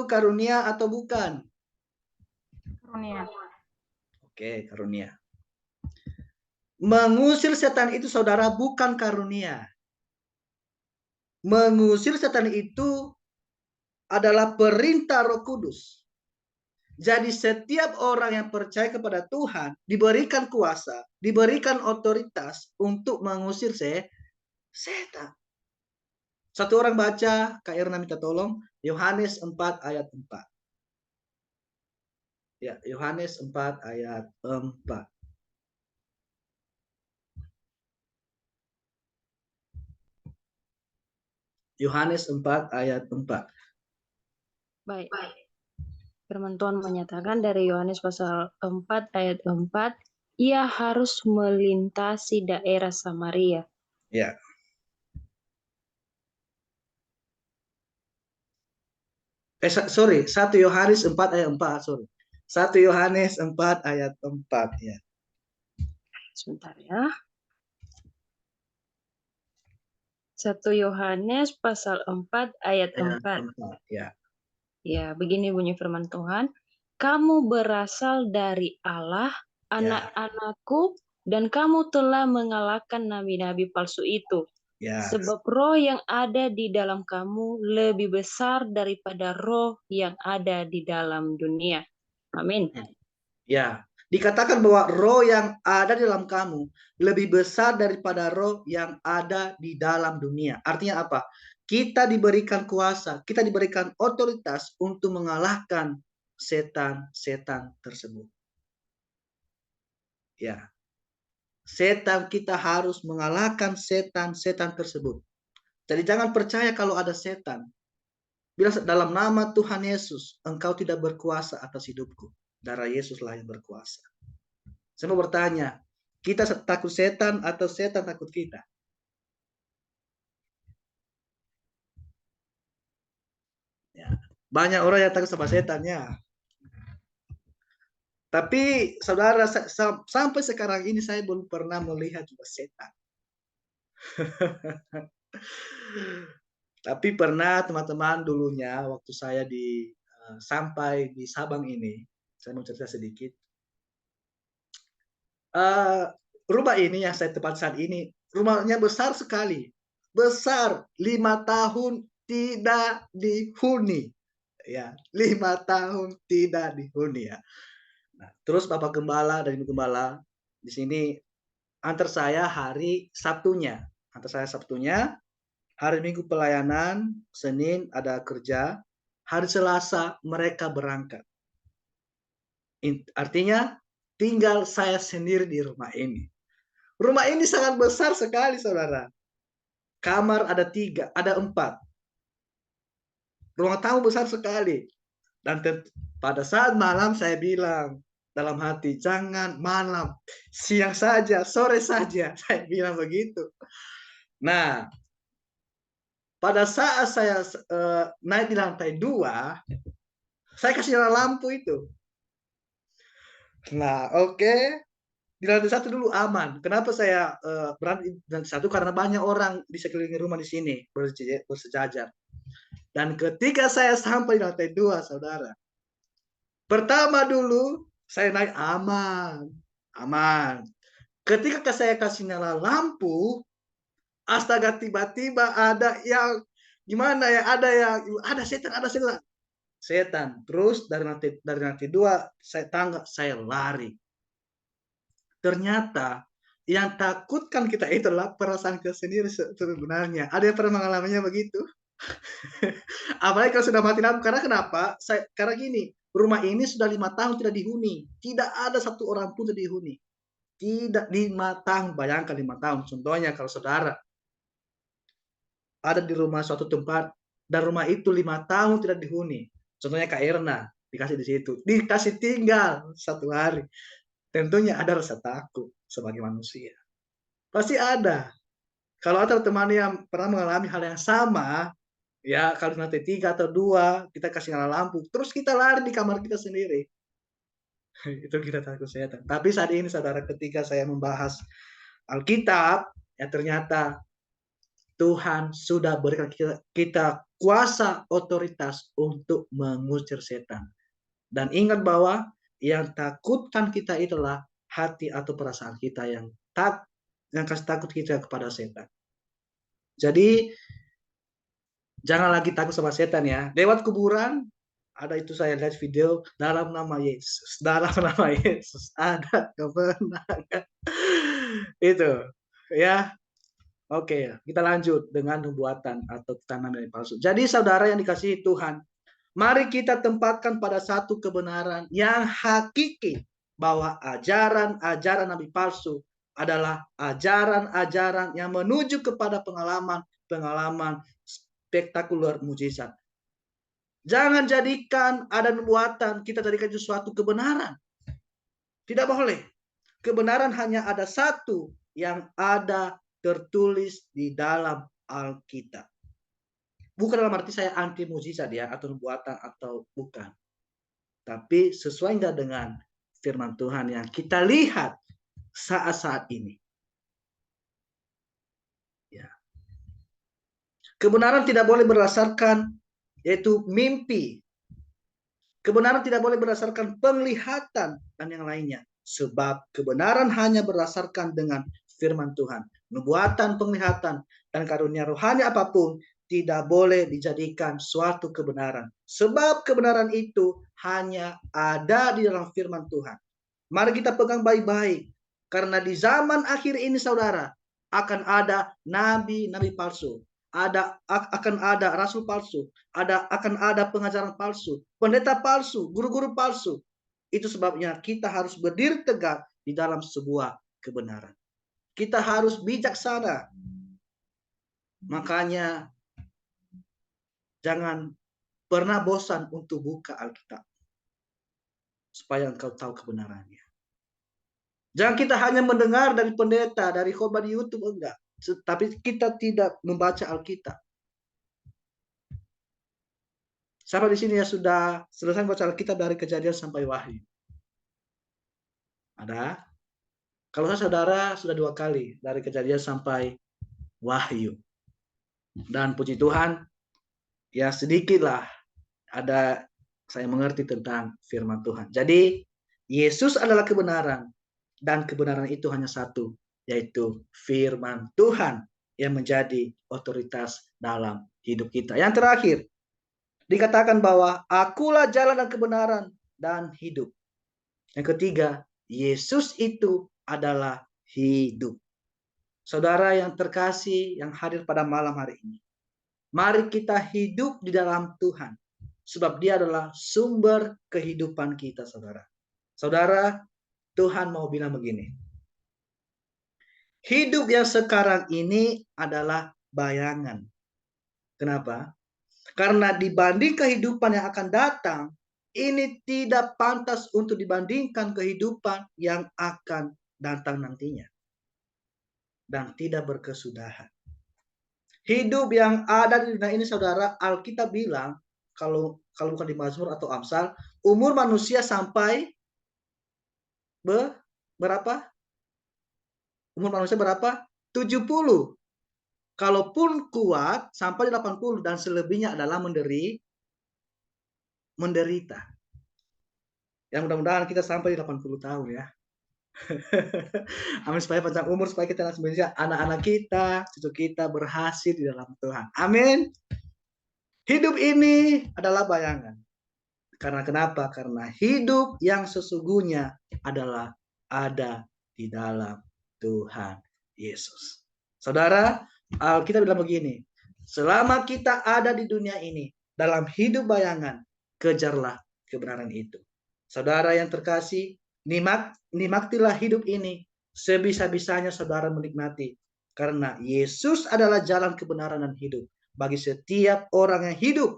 karunia atau bukan? Karunia. Oke, karunia. Mengusir setan itu, saudara, bukan karunia. Mengusir setan itu adalah perintah Roh Kudus. Jadi setiap orang yang percaya kepada Tuhan diberikan kuasa, diberikan otoritas untuk mengusir setan. Satu orang baca, Kak Erna minta tolong, Yohanes 4 ayat 4. Ya, Yohanes 4 ayat 4. Yohanes 4 ayat 4. Baik. Firman Tuhan menyatakan dari Yohanes pasal 4 ayat 4, ia harus melintasi daerah Samaria. Ya. Sorry, 1 Yohanes 4 ayat 4, sorry. 1 Yohanes 4 ayat 4 ya. Sebentar ya. 1 Yohanes pasal 4 ayat 4. 4 ya. Ya, begini bunyi firman Tuhan. Kamu berasal dari Allah, anak-anakku, dan kamu telah mengalahkan nabi-nabi palsu itu. Ya. Sebab roh yang ada di dalam kamu lebih besar daripada roh yang ada di dalam dunia. Amin. Ya, dikatakan bahwa roh yang ada di dalam kamu lebih besar daripada roh yang ada di dalam dunia. Artinya apa? Kita diberikan kuasa, kita diberikan otoritas untuk mengalahkan setan-setan tersebut. Ya. Setan, kita harus mengalahkan setan-setan tersebut. Jadi jangan percaya kalau ada setan. Bila dalam nama Tuhan Yesus, engkau tidak berkuasa atas hidupku. Darah Yesuslah yang berkuasa. Saya mau bertanya, kita takut setan atau setan takut kita? Ya. Banyak orang yang takut sama setan ya. Tapi saudara, sampai sekarang ini saya belum pernah melihat juga setan. Tapi pernah teman-teman dulunya waktu saya sampai di Sabang ini, saya mau cerita sedikit. Rumah ini yang saya tempat saat ini, rumahnya besar sekali. Besar, 5 tahun tidak dihuni. Ya, 5 tahun tidak dihuni ya. Nah, terus Bapak Gembala dan Ibu Gembala di sini antar saya hari Sabtunya. Antar saya Sabtunya, hari Minggu pelayanan, Senin ada kerja, hari Selasa mereka berangkat. Artinya tinggal saya sendiri di rumah ini. Rumah ini sangat besar sekali, saudara. Kamar ada 3, ada 4. Ruang tamu besar sekali. Dan pada saat malam saya bilang dalam hati, jangan malam, siang saja, sore saja. Saya bilang begitu. Nah, pada saat saya naik di lantai 2, saya kasih nyala lampu itu. Nah, oke. Di lantai 1 dulu aman. Kenapa saya berada di lantai 1? Karena banyak orang di sekeliling rumah di sini bersejajar. Dan ketika saya sampai di lantai 2, saudara, pertama dulu saya naik aman. Ketika saya kasih nyala lampu, astaga, tiba-tiba ada yang gimana ya? Ada setan. Terus dari lantai 2 saya lari. Ternyata yang takutkan kita itu adalah perasaan kita sendiri sebenarnya. Ada yang pernah mengalaminya begitu? Apalagi kalau sudah mati lampu. Karena kenapa? Karena gini, rumah ini sudah 5 tahun tidak dihuni. Tidak ada satu orang pun tidak dihuni. Tidak 5 tahun. Bayangkan 5 tahun. Contohnya kalau saudara ada di rumah suatu tempat dan rumah itu 5 tahun tidak dihuni. Contohnya Kak Erna dikasih di situ. Dikasih tinggal 1 hari. Tentunya ada rasa takut sebagai manusia. Pasti ada. Kalau ada teman yang pernah mengalami hal yang sama, ya kalau nanti 3 atau 2, kita kasih nyala lampu, terus kita lari di kamar kita sendiri. Itu kita takut setan. Tapi saat ini saudara, ketika saya membahas Alkitab, ya ternyata Tuhan sudah berikan kita kuasa otoritas untuk mengusir setan. Dan ingat bahwa yang takutkan kita itulah hati atau perasaan kita yang kasih takut kita kepada setan. Jadi jangan lagi takut sama setan ya. Lewat kuburan Ada itu saya lihat video, dalam nama Yesus, dalam nama Yesus ada kemenangan. Itu ya. Oke, kita lanjut dengan nubuatan atau tanda yang palsu. Jadi saudara yang dikasihi Tuhan, mari kita tempatkan pada satu kebenaran yang hakiki, bahwa ajaran-ajaran nabi palsu adalah ajaran-ajaran yang menuju kepada pengalaman spektakuler mujizat. Jangan jadikan ada nubuatan, kita jadikan itu suatu kebenaran. Tidak boleh. Kebenaran hanya ada satu yang ada tertulis di dalam Alkitab. Bukan dalam arti saya anti mujizat ya, atau nubuatan atau bukan. Tapi sesuai enggak dengan firman Tuhan yang kita lihat saat-saat ini. Ya. Kebenaran tidak boleh berdasarkan yaitu mimpi. Kebenaran tidak boleh berdasarkan penglihatan dan yang lainnya. Sebab kebenaran hanya berdasarkan dengan firman Tuhan. Nubuatan, penglihatan, dan karunia rohani apapun tidak boleh dijadikan suatu kebenaran. Sebab kebenaran itu hanya ada di dalam firman Tuhan. Mari kita pegang baik-baik. Karena di zaman akhir ini saudara, akan ada nabi-nabi palsu. Akan ada rasul palsu, akan ada pengajaran palsu, pendeta palsu, guru-guru palsu. Itu sebabnya kita harus berdiri tegak di dalam sebuah kebenaran. Kita harus bijaksana. Makanya jangan pernah bosan untuk buka Alkitab, supaya engkau tahu kebenarannya. Jangan kita hanya mendengar dari pendeta, dari khotbah di YouTube, enggak. Tapi kita tidak membaca Alkitab. Siapa di sini yang sudah selesai membaca Alkitab dari Kejadian sampai Wahyu? Ada? Kalau saudara sudah 2 kali dari Kejadian sampai Wahyu. Dan puji Tuhan, ya sedikitlah ada saya mengerti tentang firman Tuhan. Jadi Yesus adalah kebenaran, dan kebenaran itu hanya satu, yaitu firman Tuhan yang menjadi otoritas dalam hidup kita. Yang terakhir, dikatakan bahwa akulah jalan dan kebenaran dan hidup. Yang ketiga, Yesus itu adalah hidup. Saudara yang terkasih yang hadir pada malam hari ini, mari kita hidup di dalam Tuhan, sebab Dia adalah sumber kehidupan kita, saudara. Saudara, Tuhan mau bilang begini, hidup yang sekarang ini adalah bayangan. Kenapa? Karena dibanding kehidupan yang akan datang, ini tidak pantas untuk dibandingkan kehidupan yang akan datang nantinya. Dan tidak berkesudahan. Hidup yang ada di dunia ini, saudara, Alkitab bilang, kalau bukan di Mazmur atau Amsal, umur manusia sampai berapa? Umur manusia berapa? 70. Kalaupun kuat sampai 80 dan selebihnya adalah menderita. Yang mudah-mudahan kita sampai 80 tahun ya. Amin, supaya panjang umur, supaya kita sebenarnya anak-anak kita, cucu kita berhasil di dalam Tuhan. Amin. Hidup ini adalah bayangan. Karena kenapa? Karena hidup yang sesungguhnya adalah ada di dalam Tuhan Yesus. Saudara, Alkitab bilang begini, selama kita ada di dunia ini, dalam hidup bayangan, kejarlah kebenaran itu. Saudara yang terkasih, nikmatilah hidup ini sebisa-bisanya saudara menikmati. Karena Yesus adalah jalan kebenaran dan hidup. Bagi setiap orang yang hidup,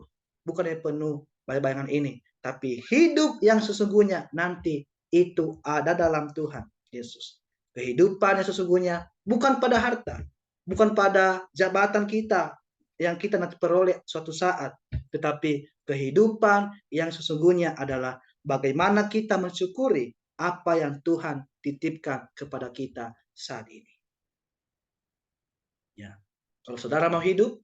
bukan yang penuh bayangan ini, tapi hidup yang sesungguhnya nanti itu ada dalam Tuhan Yesus. Kehidupan yang sesungguhnya bukan pada harta, bukan pada jabatan kita yang kita nanti peroleh suatu saat, tetapi kehidupan yang sesungguhnya adalah bagaimana kita mensyukuri apa yang Tuhan titipkan kepada kita saat ini. Ya, kalau saudara mau hidup,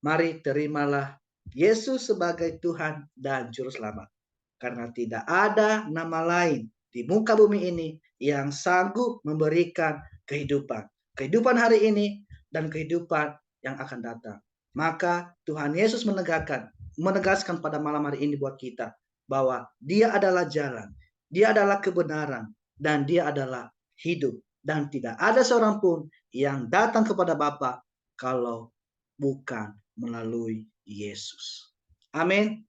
mari terimalah Yesus sebagai Tuhan dan Juru Selamat. Karena tidak ada nama lain di muka bumi ini yang sanggup memberikan kehidupan. Kehidupan hari ini dan kehidupan yang akan datang. Maka Tuhan Yesus menegakkan menegaskan pada malam hari ini buat kita bahwa Dia adalah jalan, Dia adalah kebenaran, dan Dia adalah hidup. Dan tidak ada seorang pun yang datang kepada Bapa kalau bukan melalui Yesus. Amin.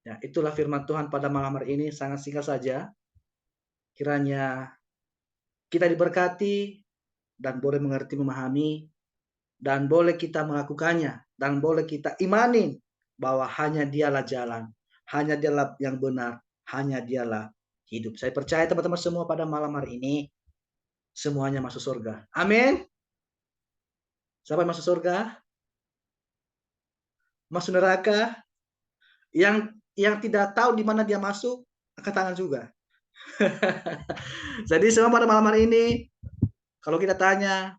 Ya, itulah firman Tuhan pada malam hari ini, sangat singkat saja. Kiranya kita diberkati dan boleh mengerti, memahami, dan boleh kita melakukannya, dan boleh kita imani bahwa hanya Dialah jalan, hanya Dialah yang benar, hanya Dialah hidup. Saya percaya teman-teman semua pada malam hari ini semuanya masuk surga. Amin. Siapa yang masuk surga? Masuk neraka? Yang tidak tahu di mana dia masuk, angkat tangan juga. Jadi semua pada malam hari ini, kalau kita tanya,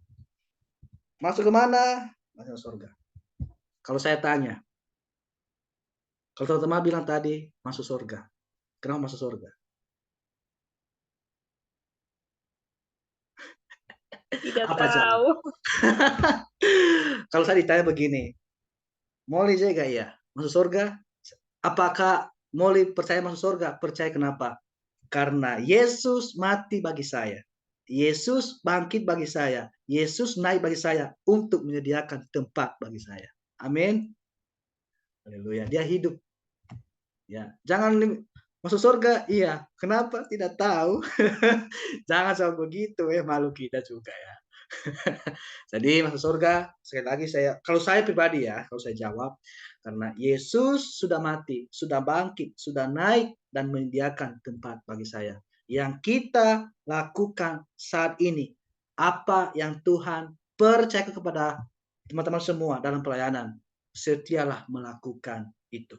masuk ke mana? Masuk surga. Kalau saya tanya, kalau teman-teman bilang tadi, masuk surga. Kenapa masuk surga? Tidak Apa tahu. Kalau saya ditanya begini, Molly juga ya masuk surga? Apakah Molly percaya masuk surga? Percaya kenapa? Karena Yesus mati bagi saya. Yesus bangkit bagi saya. Yesus naik bagi saya untuk menyediakan tempat bagi saya. Amin. Haleluya. Dia hidup. Ya, jangan masuk surga. Iya. Kenapa? Tidak tahu. Jangan sampai begitu ya, malu kita juga ya. Jadi masuk surga, sekali lagi kalau saya pribadi ya, kalau saya jawab, karena Yesus sudah mati, sudah bangkit, sudah naik, dan menyediakan tempat bagi saya. Yang kita lakukan saat ini, apa yang Tuhan percayakan kepada teman-teman semua dalam pelayanan, setialah melakukan itu.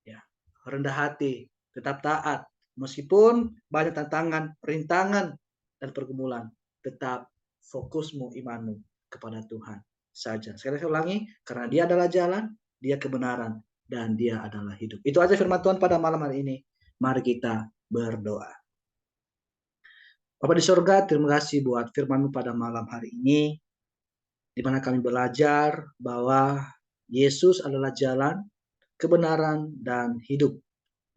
Ya, rendah hati, tetap taat, meskipun banyak tantangan, rintangan, dan pergumulan, tetap fokusmu, imanmu kepada Tuhan saja. Sekali lagi ulangi, karena Dia adalah jalan, Dia kebenaran, dan Dia adalah hidup. Itu aja firman Tuhan pada malam hari ini. Mari kita berdoa. Bapa di surga, terima kasih buat firman-Mu pada malam hari ini, di mana kami belajar bahwa Yesus adalah jalan, kebenaran, dan hidup.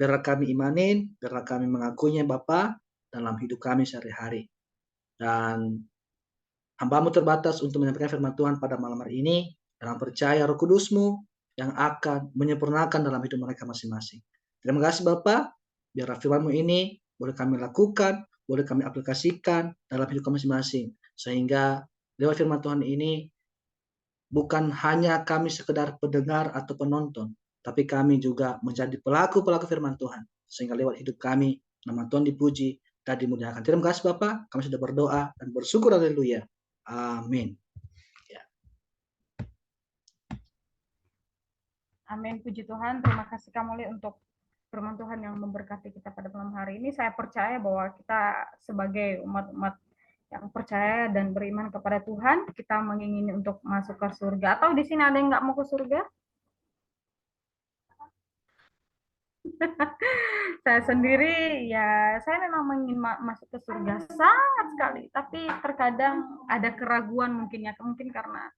Biarlah kami imanin, biarlah kami mengakuinya Bapa dalam hidup kami sehari-hari. Dan hamba-Mu terbatas untuk menyampaikan firman Tuhan pada malam hari ini, dalam percaya Roh Kudus-Mu yang akan menyempurnakan dalam hidup mereka masing-masing. Terima kasih Bapa, biarlah firman-Mu ini boleh kami lakukan, boleh kami aplikasikan dalam hidup kami masing-masing. Sehingga lewat firman Tuhan ini, bukan hanya kami sekedar pendengar atau penonton, tapi kami juga menjadi pelaku-pelaku firman Tuhan. Sehingga lewat hidup kami, nama Tuhan dipuji dan dimuliakan. Terima kasih Bapak, kami sudah berdoa dan bersyukur, haleluya. Amin. Ya. Amin, puji Tuhan. Terima kasih Kak Molly untuk firman Tuhan yang memberkati kita pada malam hari ini. Saya percaya bahwa kita sebagai umat-umat yang percaya dan beriman kepada Tuhan, kita mengingini untuk masuk ke surga. Atau di sini ada yang nggak mau ke surga? Saya sendiri ya, saya memang ingin masuk ke surga sangat sekali, tapi terkadang ada keraguan mungkin ya, mungkin karena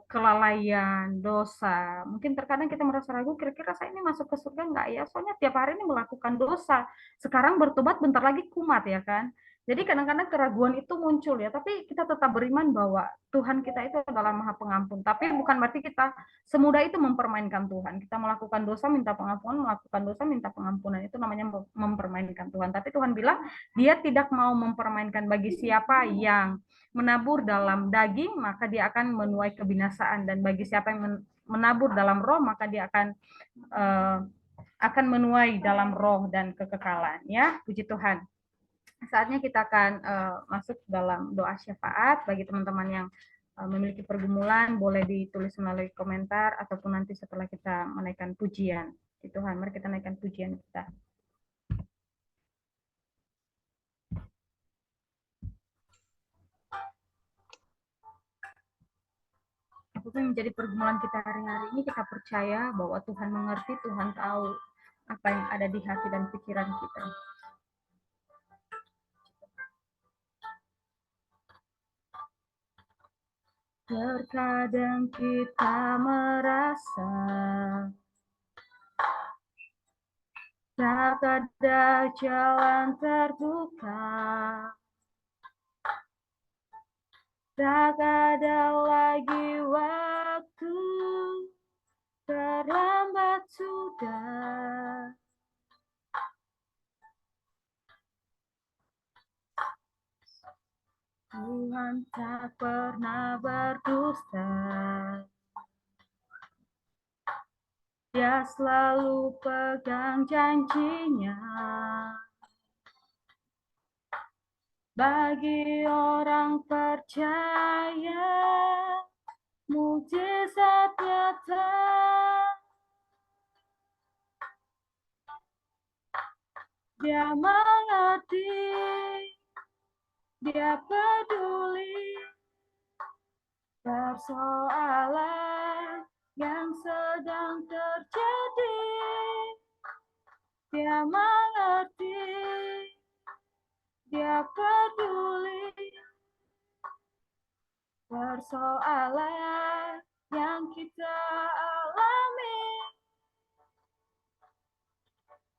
kelalaian, dosa. Mungkin terkadang kita merasa ragu, kira-kira saya ini masuk ke surga enggak ya? Soalnya tiap hari ini melakukan dosa. Sekarang bertobat, bentar lagi kumat ya kan? Jadi kadang-kadang keraguan itu muncul ya, tapi kita tetap beriman bahwa Tuhan kita itu adalah Maha Pengampun. Tapi bukan berarti kita semudah itu mempermainkan Tuhan. Kita melakukan dosa, minta pengampunan, melakukan dosa, minta pengampunan. Itu namanya mempermainkan Tuhan. Tapi Tuhan bilang, Dia tidak mau mempermainkan bagi siapa yang menabur dalam daging, maka dia akan menuai kebinasaan. Dan bagi siapa yang menabur dalam roh, maka dia akan menuai dalam roh dan kekekalan. Ya, puji Tuhan. Saatnya kita akan masuk dalam doa syafaat. Bagi teman-teman yang memiliki pergumulan, boleh ditulis melalui komentar ataupun nanti setelah kita menaikkan pujian. Tuhan, mari kita naikkan pujian kita. Apapun menjadi pergumulan kita hari-hari ini, kita percaya bahwa Tuhan mengerti, Tuhan tahu apa yang ada di hati dan pikiran kita. Terkadang kita merasa tak ada jalan terbuka, tak ada lagi waktu, terlambat sudah. Tuhan tak pernah berdusta, Dia selalu pegang janjinya. Bagi orang percaya, mukjizat nyata. Dia mengerti, Dia peduli persoalan yang sedang terjadi. Dia mengerti, Dia peduli persoalan yang kita alami.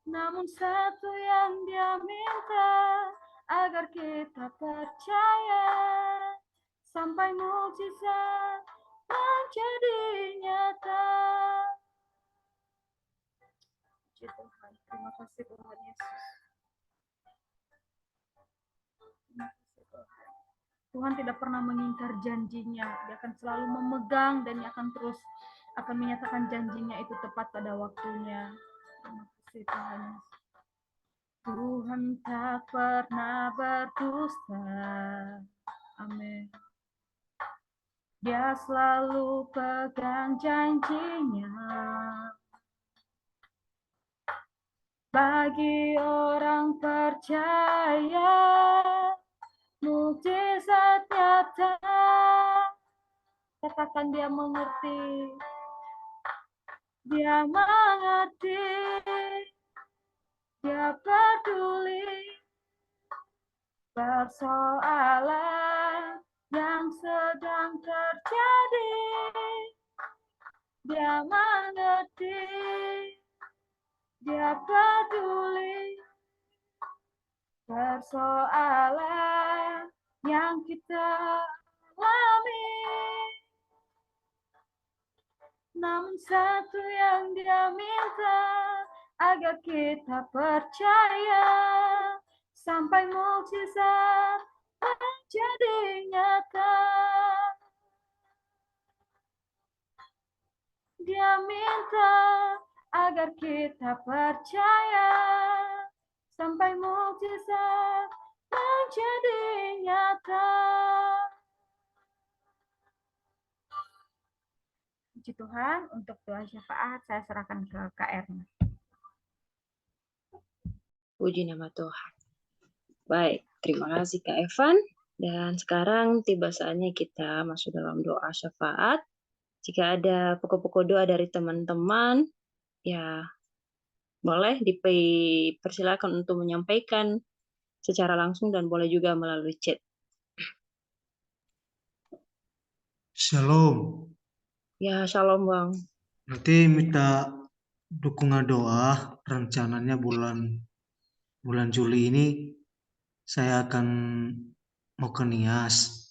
Namun satu yang Dia minta, agar kita percaya, sampai mukjizat menjadi nyata. Puji Tuhan, terima kasih Tuhan Yesus. Terima kasih Tuhan. Tuhan tidak pernah mengingkar janjinya, Dia akan selalu memegang dan Dia akan terus akan menyatakan janjinya itu tepat pada waktunya. Terima kasih Tuhan. Tuhan tak pernah berdusta. Amin. Dia selalu pegang janjinya. Bagi orang percaya, mukjizat nyata. Katakan Dia mengerti. Dia mengerti. Dia peduli persoalan yang sedang terjadi. Dia mengerti. Dia peduli persoalan yang kita alami. Namun satu yang Dia minta, agar kita percaya, sampai mukjizat menjadi nyata. Dia minta agar kita percaya, sampai mukjizat menjadi nyata. Puji Tuhan, untuk doa syafaat saya serahkan ke Kak Erna. Puji nama Tuhan. Baik, terima kasih Kak Evan. Dan sekarang tiba saatnya kita masuk dalam doa syafaat. Jika ada pokok-pokok doa dari teman-teman, ya boleh dipersilakan untuk menyampaikan secara langsung dan boleh juga melalui chat. Shalom. Ya, shalom Bang. Nanti minta dukungan doa. Rencananya bulan Juli ini saya akan mau ke Nias.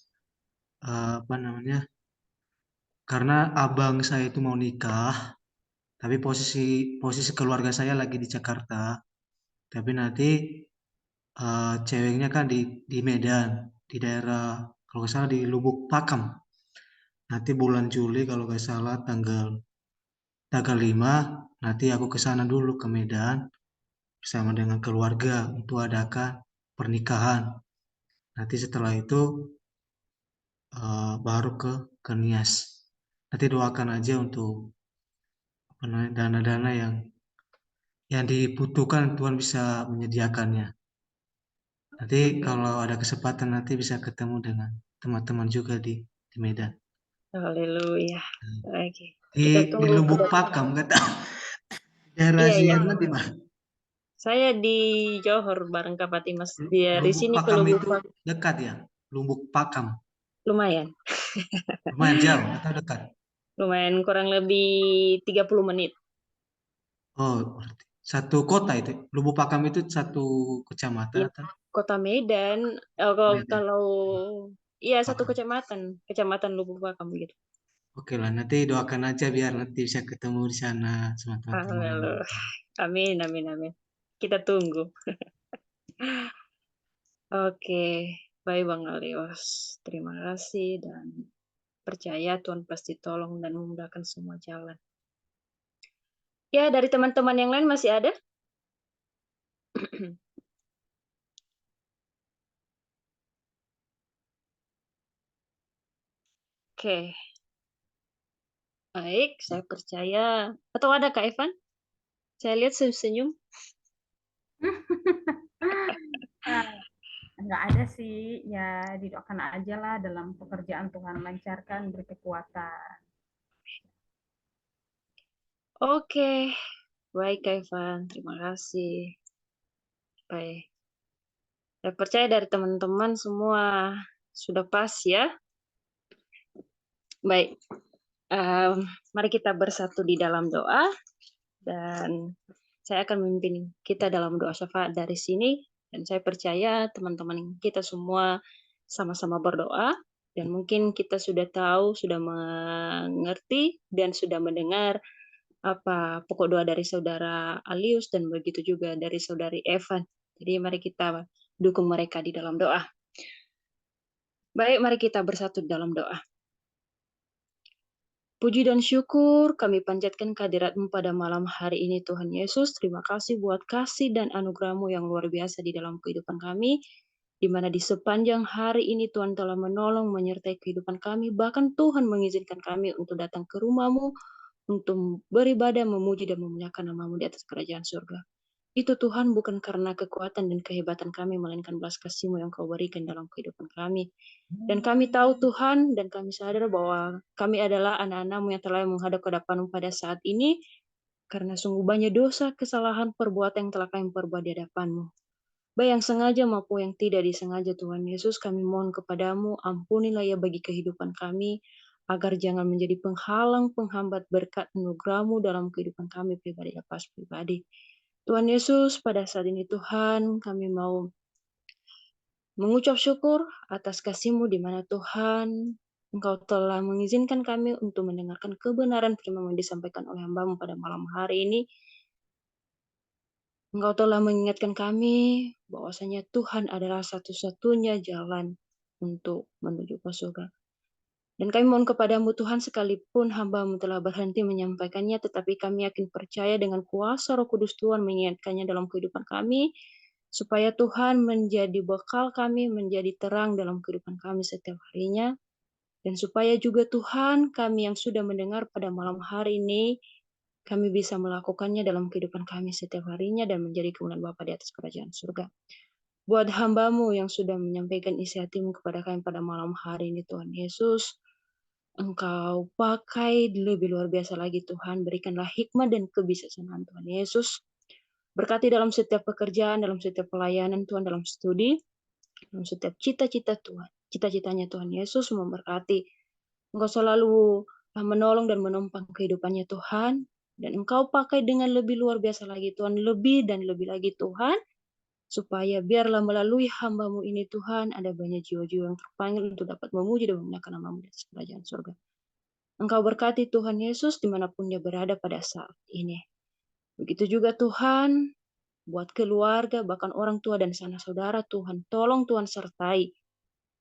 Karena abang saya itu mau nikah, tapi posisi keluarga saya lagi di Jakarta. Tapi nanti ceweknya kan di Medan, di daerah kalau nggak salah di Lubuk Pakam. Nanti bulan Juli kalau nggak salah tanggal 5 nanti aku ke sana dulu ke Medan bersama dengan keluarga untuk adakan pernikahan. Nanti setelah itu baru ke Nias. Nanti doakan aja untuk dana-dana yang dibutuhkan, Tuhan bisa menyediakannya. Nanti kalau ada kesempatan nanti bisa ketemu dengan teman-teman juga di Medan. Haleluya. Oke. Di Lubuk Pakam kata. Daerah Siena di mana? Saya di Johor bareng Kak Patimas. Dari Lubuk sini ke Pakam Lubuk itu Pakam. dekat ya? Lubuk Pakam. lumayan. Lumayan jauh atau dekat? Lumayan kurang lebih 30 menit. Oh, berarti satu kota itu. Lubuk Pakam itu satu kecamatan Ya, atau Kota Medan, Medan? kalau iya satu Pakam. kecamatan Lubuk Pakam gitu. Oke lah, nanti doakan aja biar nanti bisa ketemu di sana sama teman-teman yang Halo. lain. Amin, amin, amin. Kita tunggu. Oke, baik Bang Alios. Terima kasih dan percaya Tuhan pasti tolong dan memudahkan semua jalan. Ya, dari teman-teman yang lain masih ada? Oke, baik. Saya percaya. Atau ada Kak Evan? Saya lihat senyum. Nggak ada sih, ya didoakan aja lah dalam pekerjaan Tuhan lancarkan, beri kekuatan. Oke, baik Kak Evan. Terima kasih. Baik. Saya percaya dari teman-teman semua sudah pas ya. Baik. Mari kita bersatu di dalam doa dan saya akan memimpin kita dalam doa syafaat dari sini dan saya percaya teman-teman kita semua sama-sama berdoa dan mungkin kita sudah tahu, sudah mengerti dan sudah mendengar apa pokok doa dari saudara Alius dan begitu juga dari saudari Evan. Jadi mari kita dukung mereka di dalam doa. Baik, mari kita bersatu dalam doa. Puji dan syukur kami panjatkan kehadirat-Mu pada malam hari ini Tuhan Yesus. Terima kasih buat kasih dan anugerah-Mu yang luar biasa di dalam kehidupan kami. Di mana di sepanjang hari ini Tuhan telah menolong, menyertai kehidupan kami. Bahkan Tuhan mengizinkan kami untuk datang ke rumah-Mu, untuk beribadah, memuji dan memuliakan nama-Mu di atas kerajaan surga. Itu Tuhan bukan karena kekuatan dan kehebatan kami, melainkan belas kasih-Mu yang Kau berikan dalam kehidupan kami. Dan kami tahu Tuhan, dan kami sadar bahwa kami adalah anak-anak-Mu yang telah menghadap ke hadapan-Mu pada saat ini, karena sungguh banyak dosa, kesalahan, perbuatan yang telah kami perbuat di hadapan-Mu. Baik yang sengaja maupun yang tidak disengaja Tuhan Yesus, kami mohon kepadamu, ampunilah ya bagi kehidupan kami, agar jangan menjadi penghalang, penghambat berkat anugerah-Mu dalam kehidupan kami pribadi lepas pribadi. Tuhan Yesus, pada saat ini Tuhan, kami mau mengucap syukur atas kasih-Mu di mana Tuhan, Engkau telah mengizinkan kami untuk mendengarkan kebenaran firman yang disampaikan oleh hamba-Mu pada malam hari ini. Engkau telah mengingatkan kami bahwasanya Tuhan adalah satu-satunya jalan untuk menuju ke surga. Dan kami mohon kepadamu Tuhan, sekalipun hamba-Mu telah berhenti menyampaikannya, tetapi kami yakin percaya dengan kuasa Roh Kudus Tuhan mengingatkannya dalam kehidupan kami, supaya Tuhan menjadi bekal kami, menjadi terang dalam kehidupan kami setiap harinya, dan supaya juga Tuhan kami yang sudah mendengar pada malam hari ini, kami bisa melakukannya dalam kehidupan kami setiap harinya dan menjadi kemuliaan Bapa di atas kerajaan surga. Buat hamba-Mu yang sudah menyampaikan isi hati-Mu kepada kami pada malam hari ini Tuhan Yesus, Engkau pakai lebih luar biasa lagi Tuhan. Berikanlah hikmat dan kebijaksanaan Tuhan Yesus. Berkati dalam setiap pekerjaan, dalam setiap pelayanan Tuhan, dalam studi, dalam setiap cita-cita Tuhan. Cita-citanya Tuhan Yesus memberkati. Engkau selalu menolong dan menumpang kehidupannya Tuhan. Dan Engkau pakai dengan lebih luar biasa lagi Tuhan. Lebih dan lebih lagi Tuhan. Supaya biarlah melalui hamba-Mu ini Tuhan, ada banyak jiwa-jiwa yang terpanggil untuk dapat memuji dan memuliakan nama-Mu di atas kerajaan surga. Engkau berkati Tuhan Yesus dimanapun dia berada pada saat ini. Begitu juga Tuhan, buat keluarga, bahkan orang tua dan sanak saudara Tuhan. Tolong Tuhan sertai.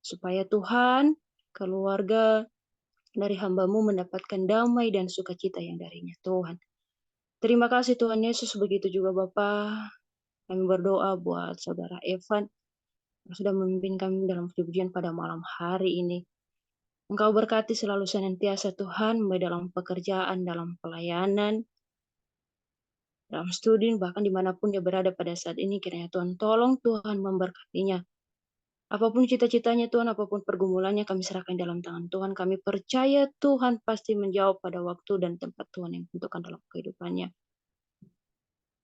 Supaya Tuhan, keluarga dari hamba-Mu mendapatkan damai dan sukacita yang darinya Tuhan. Terima kasih Tuhan Yesus, begitu juga Bapa. Kami berdoa buat saudara Evan yang sudah memimpin kami dalam pujian pada malam hari ini. Engkau berkati selalu senantiasa Tuhan, baik dalam pekerjaan, dalam pelayanan, dalam studi, bahkan dimanapun dia berada pada saat ini, kiranya Tuhan tolong Tuhan memberkatinya. Apapun cita-citanya Tuhan, apapun pergumulannya, kami serahkan dalam tangan Tuhan. Kami percaya Tuhan pasti menjawab pada waktu dan tempat Tuhan yang tentukan dalam kehidupannya.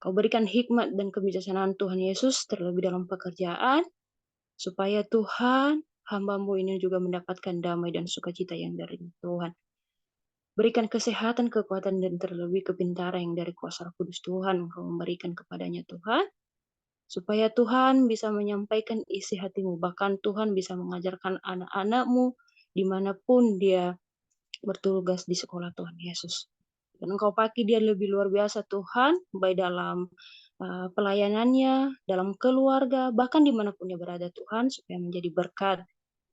Kau berikan hikmat dan kebijaksanaan Tuhan Yesus, terlebih dalam pekerjaan, supaya Tuhan hamba-Mu ini juga mendapatkan damai dan sukacita yang dari Tuhan. Berikan kesehatan, kekuatan, dan terlebih kepintaran yang dari kuasa Roh Kudus Tuhan Engkau memberikan kepadanya Tuhan. Supaya Tuhan bisa menyampaikan isi hati-Mu. Bahkan Tuhan bisa mengajarkan anak-anak-Mu dimanapun dia bertugas di sekolah Tuhan Yesus. Dan Engkau pakai dia lebih luar biasa Tuhan, baik dalam pelayanannya, dalam keluarga, bahkan dimanapun dia berada Tuhan, supaya menjadi berkat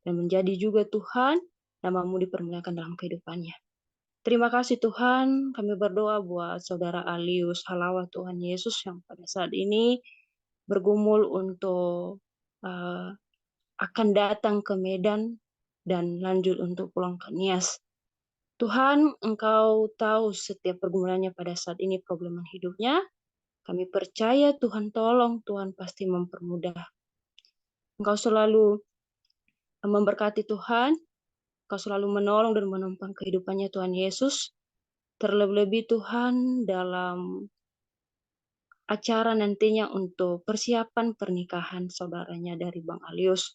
dan menjadi juga Tuhan, nama-Mu dipermuliakan dalam kehidupannya. Terima kasih Tuhan, kami berdoa buat Saudara Alius Halawa Tuhan Yesus yang pada saat ini bergumul untuk akan datang ke Medan dan lanjut untuk pulang ke Nias. Tuhan, Engkau tahu setiap pergumulannya pada saat ini, problem hidupnya. Kami percaya Tuhan tolong, Tuhan pasti mempermudah. Engkau selalu memberkati Tuhan, Engkau selalu menolong dan menopang kehidupannya Tuhan Yesus. Terlebih-lebih Tuhan dalam acara nantinya untuk persiapan pernikahan saudaranya dari Bang Alius.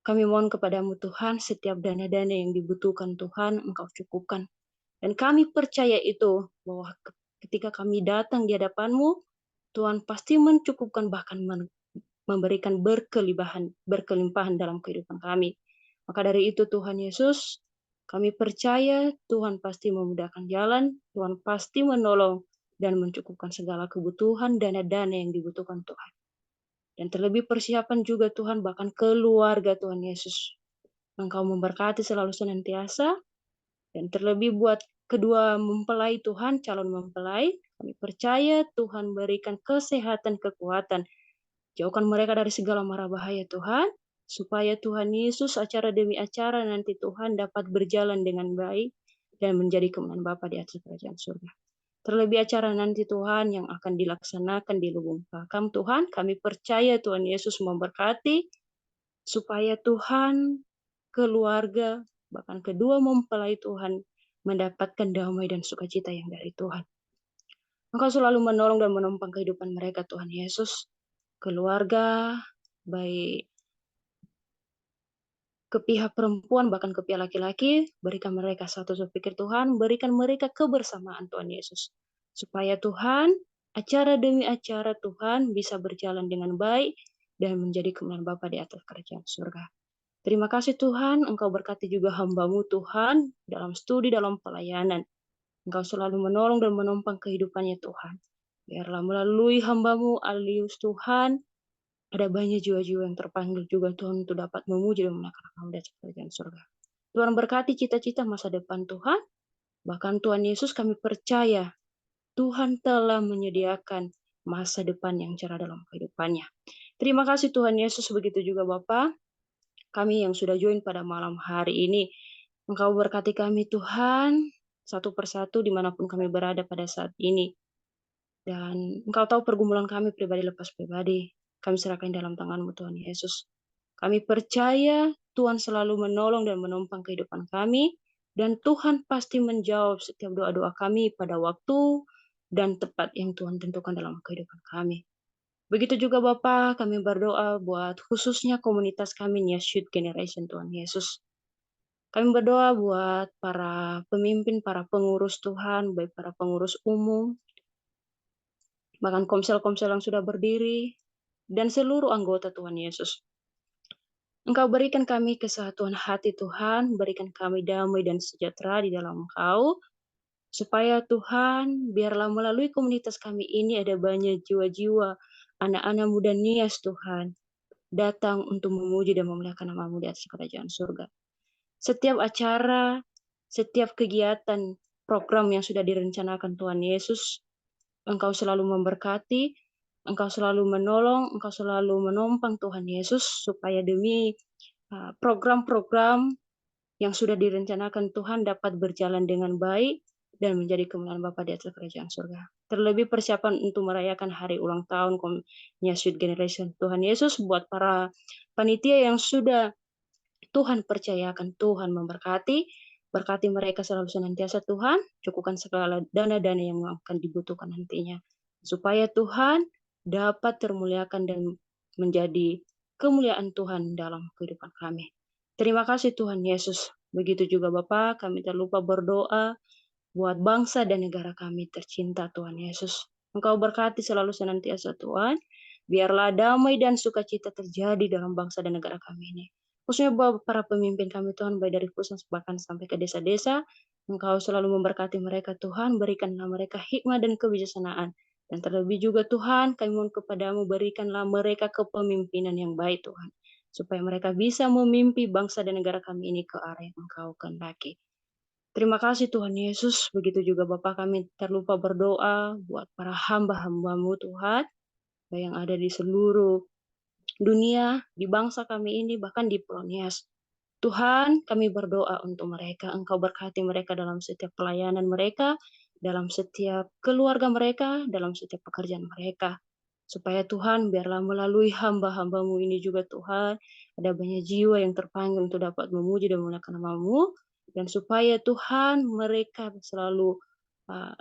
Kami mohon kepadamu Tuhan, setiap dana-dana yang dibutuhkan Tuhan, Engkau cukupkan. Dan kami percaya itu, bahwa ketika kami datang di hadapan-Mu, Tuhan pasti mencukupkan, bahkan memberikan berkelimpahan dalam kehidupan kami. Maka dari itu Tuhan Yesus, kami percaya Tuhan pasti memudahkan jalan, Tuhan pasti menolong dan mencukupkan segala kebutuhan dana-dana yang dibutuhkan Tuhan. Dan terlebih persiapan juga Tuhan, bahkan keluarga Tuhan Yesus. Engkau memberkati selalu senantiasa, dan terlebih buat kedua mempelai Tuhan, calon mempelai, kami percaya Tuhan berikan kesehatan, kekuatan. Jauhkan mereka dari segala mara bahaya Tuhan, supaya Tuhan Yesus acara demi acara nanti Tuhan dapat berjalan dengan baik dan menjadi kemenangan Bapa di atas kerajaan surga. Terlebih acara nanti Tuhan yang akan dilaksanakan di Lubung Pakam Tuhan, kami percaya Tuhan Yesus memberkati, supaya Tuhan, keluarga, bahkan kedua mempelai Tuhan mendapatkan damai dan sukacita yang dari Tuhan. Engkau selalu menolong dan menopang kehidupan mereka Tuhan Yesus, keluarga, baik ke pihak perempuan, bahkan ke pihak laki-laki, berikan mereka satu pikir Tuhan, berikan mereka kebersamaan Tuhan Yesus. Supaya Tuhan, acara demi acara Tuhan bisa berjalan dengan baik dan menjadi kemenangan Bapa di atas kerajaan surga. Terima kasih Tuhan, Engkau berkati juga hamba-Mu Tuhan, dalam studi, dalam pelayanan. Engkau selalu menolong dan menopang kehidupannya Tuhan. Biarlah melalui hamba-Mu Alius Tuhan, ada banyak jiwa-jiwa yang terpanggil juga Tuhan untuk dapat memuji dan memuliakan Kamu di atas kerajaan surga. Tuhan berkati cita-cita masa depan Tuhan. Bahkan Tuhan Yesus kami percaya Tuhan telah menyediakan masa depan yang cerah dalam kehidupannya. Terima kasih Tuhan Yesus, begitu juga Bapa, kami yang sudah join pada malam hari ini. Engkau berkati kami Tuhan, satu persatu dimanapun kami berada pada saat ini. Dan Engkau tahu pergumulan kami pribadi lepas pribadi. Kami serahkan dalam tangan-Mu Tuhan Yesus. Kami percaya Tuhan selalu menolong dan menopang kehidupan kami. Dan Tuhan pasti menjawab setiap doa-doa kami pada waktu dan tepat yang Tuhan tentukan dalam kehidupan kami. Begitu juga Bapa, kami berdoa buat khususnya komunitas kami Nias Youth Generation Tuhan Yesus. Kami berdoa buat para pemimpin, para pengurus Tuhan, baik para pengurus umum, bahkan komsel-komsel yang sudah berdiri, dan seluruh anggota Tuhan Yesus. Engkau berikan kami kesatuan hati Tuhan, berikan kami damai dan sejahtera di dalam Engkau, supaya Tuhan, biarlah melalui komunitas kami ini ada banyak jiwa-jiwa, anak-anak muda Nias Tuhan, datang untuk memuji dan memuliakan nama-Mu di atas kerajaan surga. Setiap acara, setiap kegiatan, program yang sudah direncanakan Tuhan Yesus, Engkau selalu memberkati, Engkau selalu menolong, Engkau selalu menopang Tuhan Yesus, supaya demi program-program yang sudah direncanakan Tuhan dapat berjalan dengan baik dan menjadi kemenangan Bapa di atas kerajaan surga. Terlebih persiapan untuk merayakan hari ulang tahun Nias Youth Generation Tuhan Yesus, buat para panitia yang sudah Tuhan percayakan, Tuhan memberkati, berkati mereka selalu senantiasa Tuhan, cukupkan segala dana-dana yang akan dibutuhkan nantinya, supaya Tuhan dapat termuliakan dan menjadi kemuliaan Tuhan dalam kehidupan kami. Terima kasih Tuhan Yesus. Begitu juga Bapa, kami tak lupa berdoa buat bangsa dan negara kami tercinta Tuhan Yesus. Engkau berkati selalu senantiasa Tuhan. Biarlah damai dan sukacita terjadi dalam bangsa dan negara kami ini. Khususnya buat para pemimpin kami Tuhan, baik dari pusat bahkan sampai ke desa-desa. Engkau selalu memberkati mereka Tuhan, berikanlah mereka hikmah dan kebijaksanaan. Dan terlebih juga Tuhan, kami mohon kepadamu, berikanlah mereka kepemimpinan yang baik Tuhan, supaya mereka bisa memimpi bangsa dan negara kami ini ke arah yang Engkau kehendaki. Terima kasih Tuhan Yesus. Begitu juga Bapa, kami terlupa berdoa buat para hamba-hamba-Mu Tuhan, yang ada di seluruh dunia, di bangsa kami ini, bahkan di Pulau Nias. Tuhan, kami berdoa untuk mereka. Engkau berkati mereka dalam setiap pelayanan mereka, dalam setiap keluarga mereka, dalam setiap pekerjaan mereka. Supaya Tuhan, biarlah melalui hamba-hamba-Mu ini juga Tuhan, ada banyak jiwa yang terpanggil untuk dapat memuji dan memuliakan nama-Mu, dan supaya Tuhan, mereka selalu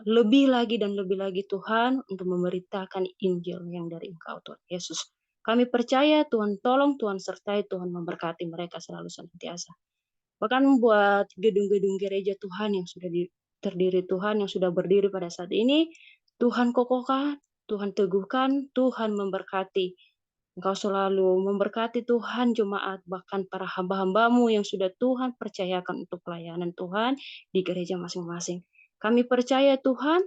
lebih lagi dan lebih lagi Tuhan, untuk memberitakan Injil yang dari Engkau Tuhan Yesus. Kami percaya Tuhan tolong, Tuhan sertai, Tuhan memberkati mereka selalu senantiasa. Bahkan buat gedung-gedung gereja Tuhan yang sudah terdiri Tuhan, yang sudah berdiri pada saat ini, Tuhan kokohkan, Tuhan teguhkan, Tuhan memberkati. Engkau selalu memberkati Tuhan jemaat, bahkan para hamba-hamba-Mu yang sudah Tuhan percayakan untuk pelayanan Tuhan di gereja masing-masing. Kami percaya Tuhan,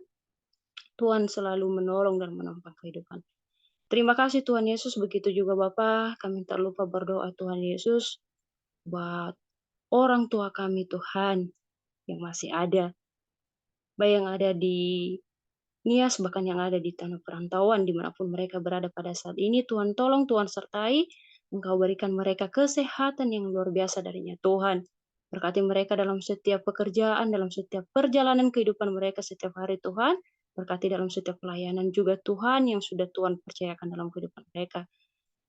Tuhan selalu menolong dan menopang kehidupan. Terima kasih Tuhan Yesus. Begitu juga Bapa, kami tak lupa berdoa Tuhan Yesus buat orang tua kami Tuhan yang masih ada, baik yang ada di Nias, bahkan yang ada di tanah perantauan, dimanapun mereka berada pada saat ini. Tuhan tolong, Tuhan sertai, Engkau berikan mereka kesehatan yang luar biasa darinya Tuhan. Berkati mereka dalam setiap pekerjaan, dalam setiap perjalanan kehidupan mereka setiap hari Tuhan. Berkati dalam setiap pelayanan juga Tuhan yang sudah Tuhan percayakan dalam kehidupan mereka.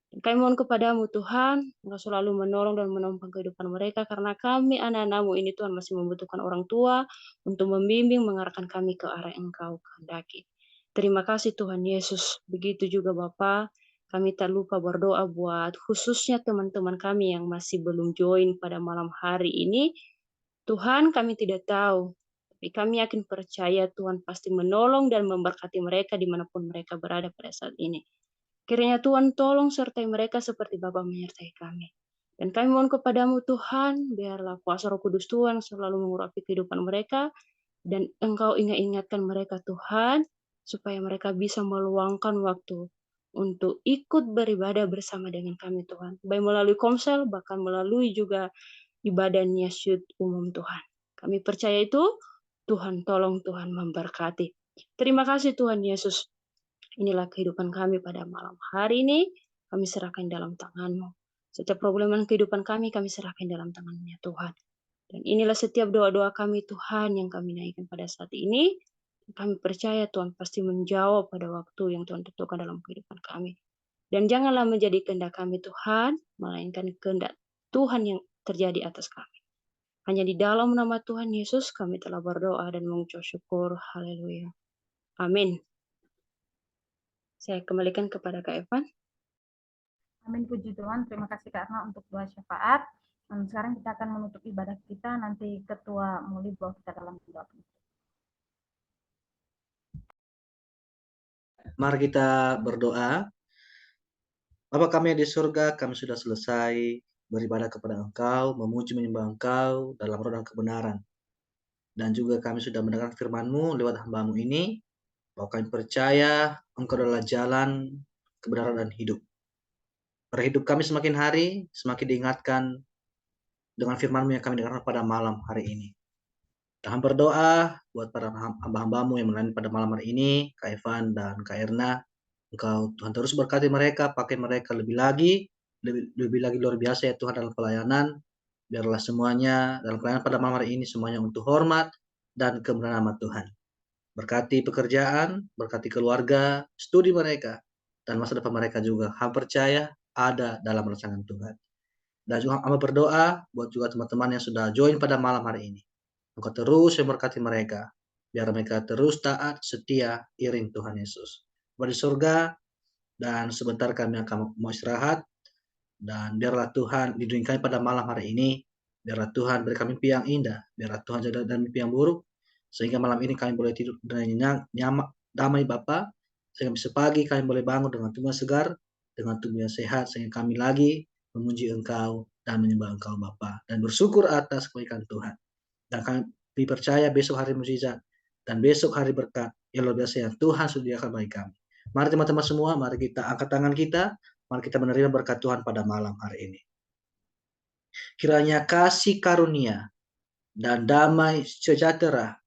Kami mohon kepadamu Tuhan, Engkau selalu menolong dan menopang kehidupan mereka, karena kami anak-anak-Mu ini Tuhan masih membutuhkan orang tua untuk membimbing, mengarahkan kami ke arah yang Engkau kehendaki. Terima kasih Tuhan Yesus. Begitu juga Bapa, kami tak lupa berdoa buat khususnya teman-teman kami yang masih belum join pada malam hari ini. Tuhan, kami tidak tahu, tapi kami yakin percaya Tuhan pasti menolong dan memberkati mereka dimanapun mereka berada pada saat ini. Kiranya Tuhan tolong sertai mereka seperti Bapa menyertai kami. Dan kami mohon kepadamu Tuhan, biarlah kuasa Roh Kudus Tuhan selalu mengurapi kehidupan mereka, dan Engkau ingatkan mereka Tuhan, supaya mereka bisa meluangkan waktu untuk ikut beribadah bersama dengan kami Tuhan. Baik melalui komsel, bahkan melalui juga ibadah Nyasyud umum Tuhan. Kami percaya itu, Tuhan tolong, Tuhan memberkati. Terima kasih Tuhan Yesus. Inilah kehidupan kami pada malam hari ini. Kami serahkan dalam tangan-Mu. Setiap problem kehidupan kami serahkan dalam tangan-Nya Tuhan. Dan inilah setiap doa-doa kami Tuhan yang kami naikkan pada saat ini. Kami percaya Tuhan pasti menjawab pada waktu yang Tuhan tentukan dalam kehidupan kami. Dan janganlah menjadi kehendak kami Tuhan, melainkan kehendak Tuhan yang terjadi atas kami. Hanya di dalam nama Tuhan Yesus kami telah berdoa dan mengucap syukur. Haleluya. Amin. Saya kembalikan kepada Kak Evan. Amin, puji Tuhan. Terima kasih Kak Erna untuk doa syafaat. Dan sekarang kita akan menutup ibadah kita. Nanti Ketua Muli bawa kita dalam doa. Mari kita berdoa. Bapa kami yang di surga, kami sudah selesai beribadah kepada Engkau, memuji menyembah Engkau dalam roh dan kebenaran. Dan juga kami sudah mendengar firman-Mu lewat hamba-Mu ini, bahwa kami percaya Engkau adalah jalan, kebenaran, dan hidup. Hidup kami semakin hari, semakin diingatkan dengan firman-Mu yang kami dengar pada malam hari ini. Kami berdoa buat para hamba-hamba-Mu yang melayani pada malam hari ini, Kak Evan dan Kak Erna. Engkau Tuhan terus berkati mereka, pakai mereka lebih lagi luar biasa ya Tuhan dalam pelayanan. Biarlah semuanya dalam pelayanan pada malam hari ini semuanya untuk hormat dan kemuliaan nama Tuhan. Berkati pekerjaan, berkati keluarga, studi mereka, dan masa depan mereka juga. Hamba percaya ada dalam rancangan Tuhan. Dan juga hamba berdoa buat juga teman-teman yang sudah join pada malam hari ini. Engkau terus memberkati mereka, biar mereka terus taat, setia, iring Tuhan Yesus. Di surga, dan sebentar kami akan mau istirahat. Dan biarlah Tuhan lindungi kami pada malam hari ini. Biarlah Tuhan beri kami mimpi yang indah. Biarlah Tuhan jaga dan mimpi yang buruk. Sehingga malam ini kami boleh tidur dengan nyaman, damai Bapa. Sehingga besok pagi kami boleh bangun dengan tubuh yang segar, dengan tubuh yang sehat. Sehingga kami lagi memuji Engkau dan menyembah Engkau Bapa. Dan bersyukur atas kebaikan Tuhan. Dan kami percaya besok hari mukjizat. Dan besok hari berkat yang luar biasa yang Tuhan sediakan bagi kami. Mari teman-teman semua, mari kita angkat tangan kita. Mari kita menerima berkat Tuhan pada malam hari ini. Kiranya kasih karunia dan damai sejahtera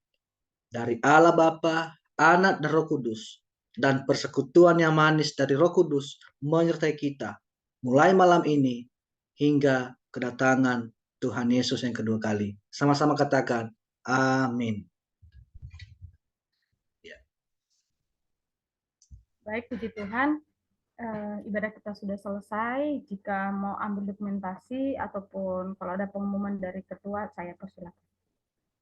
dari Allah Bapa, Anak dan Roh Kudus, dan persekutuan yang manis dari Roh Kudus menyertai kita mulai malam ini hingga kedatangan Tuhan Yesus yang kedua kali. Sama-sama katakan, amin. Baik, puji Tuhan. Ibadah kita sudah selesai. Jika mau ambil dokumentasi ataupun kalau ada pengumuman dari ketua, saya persilakan.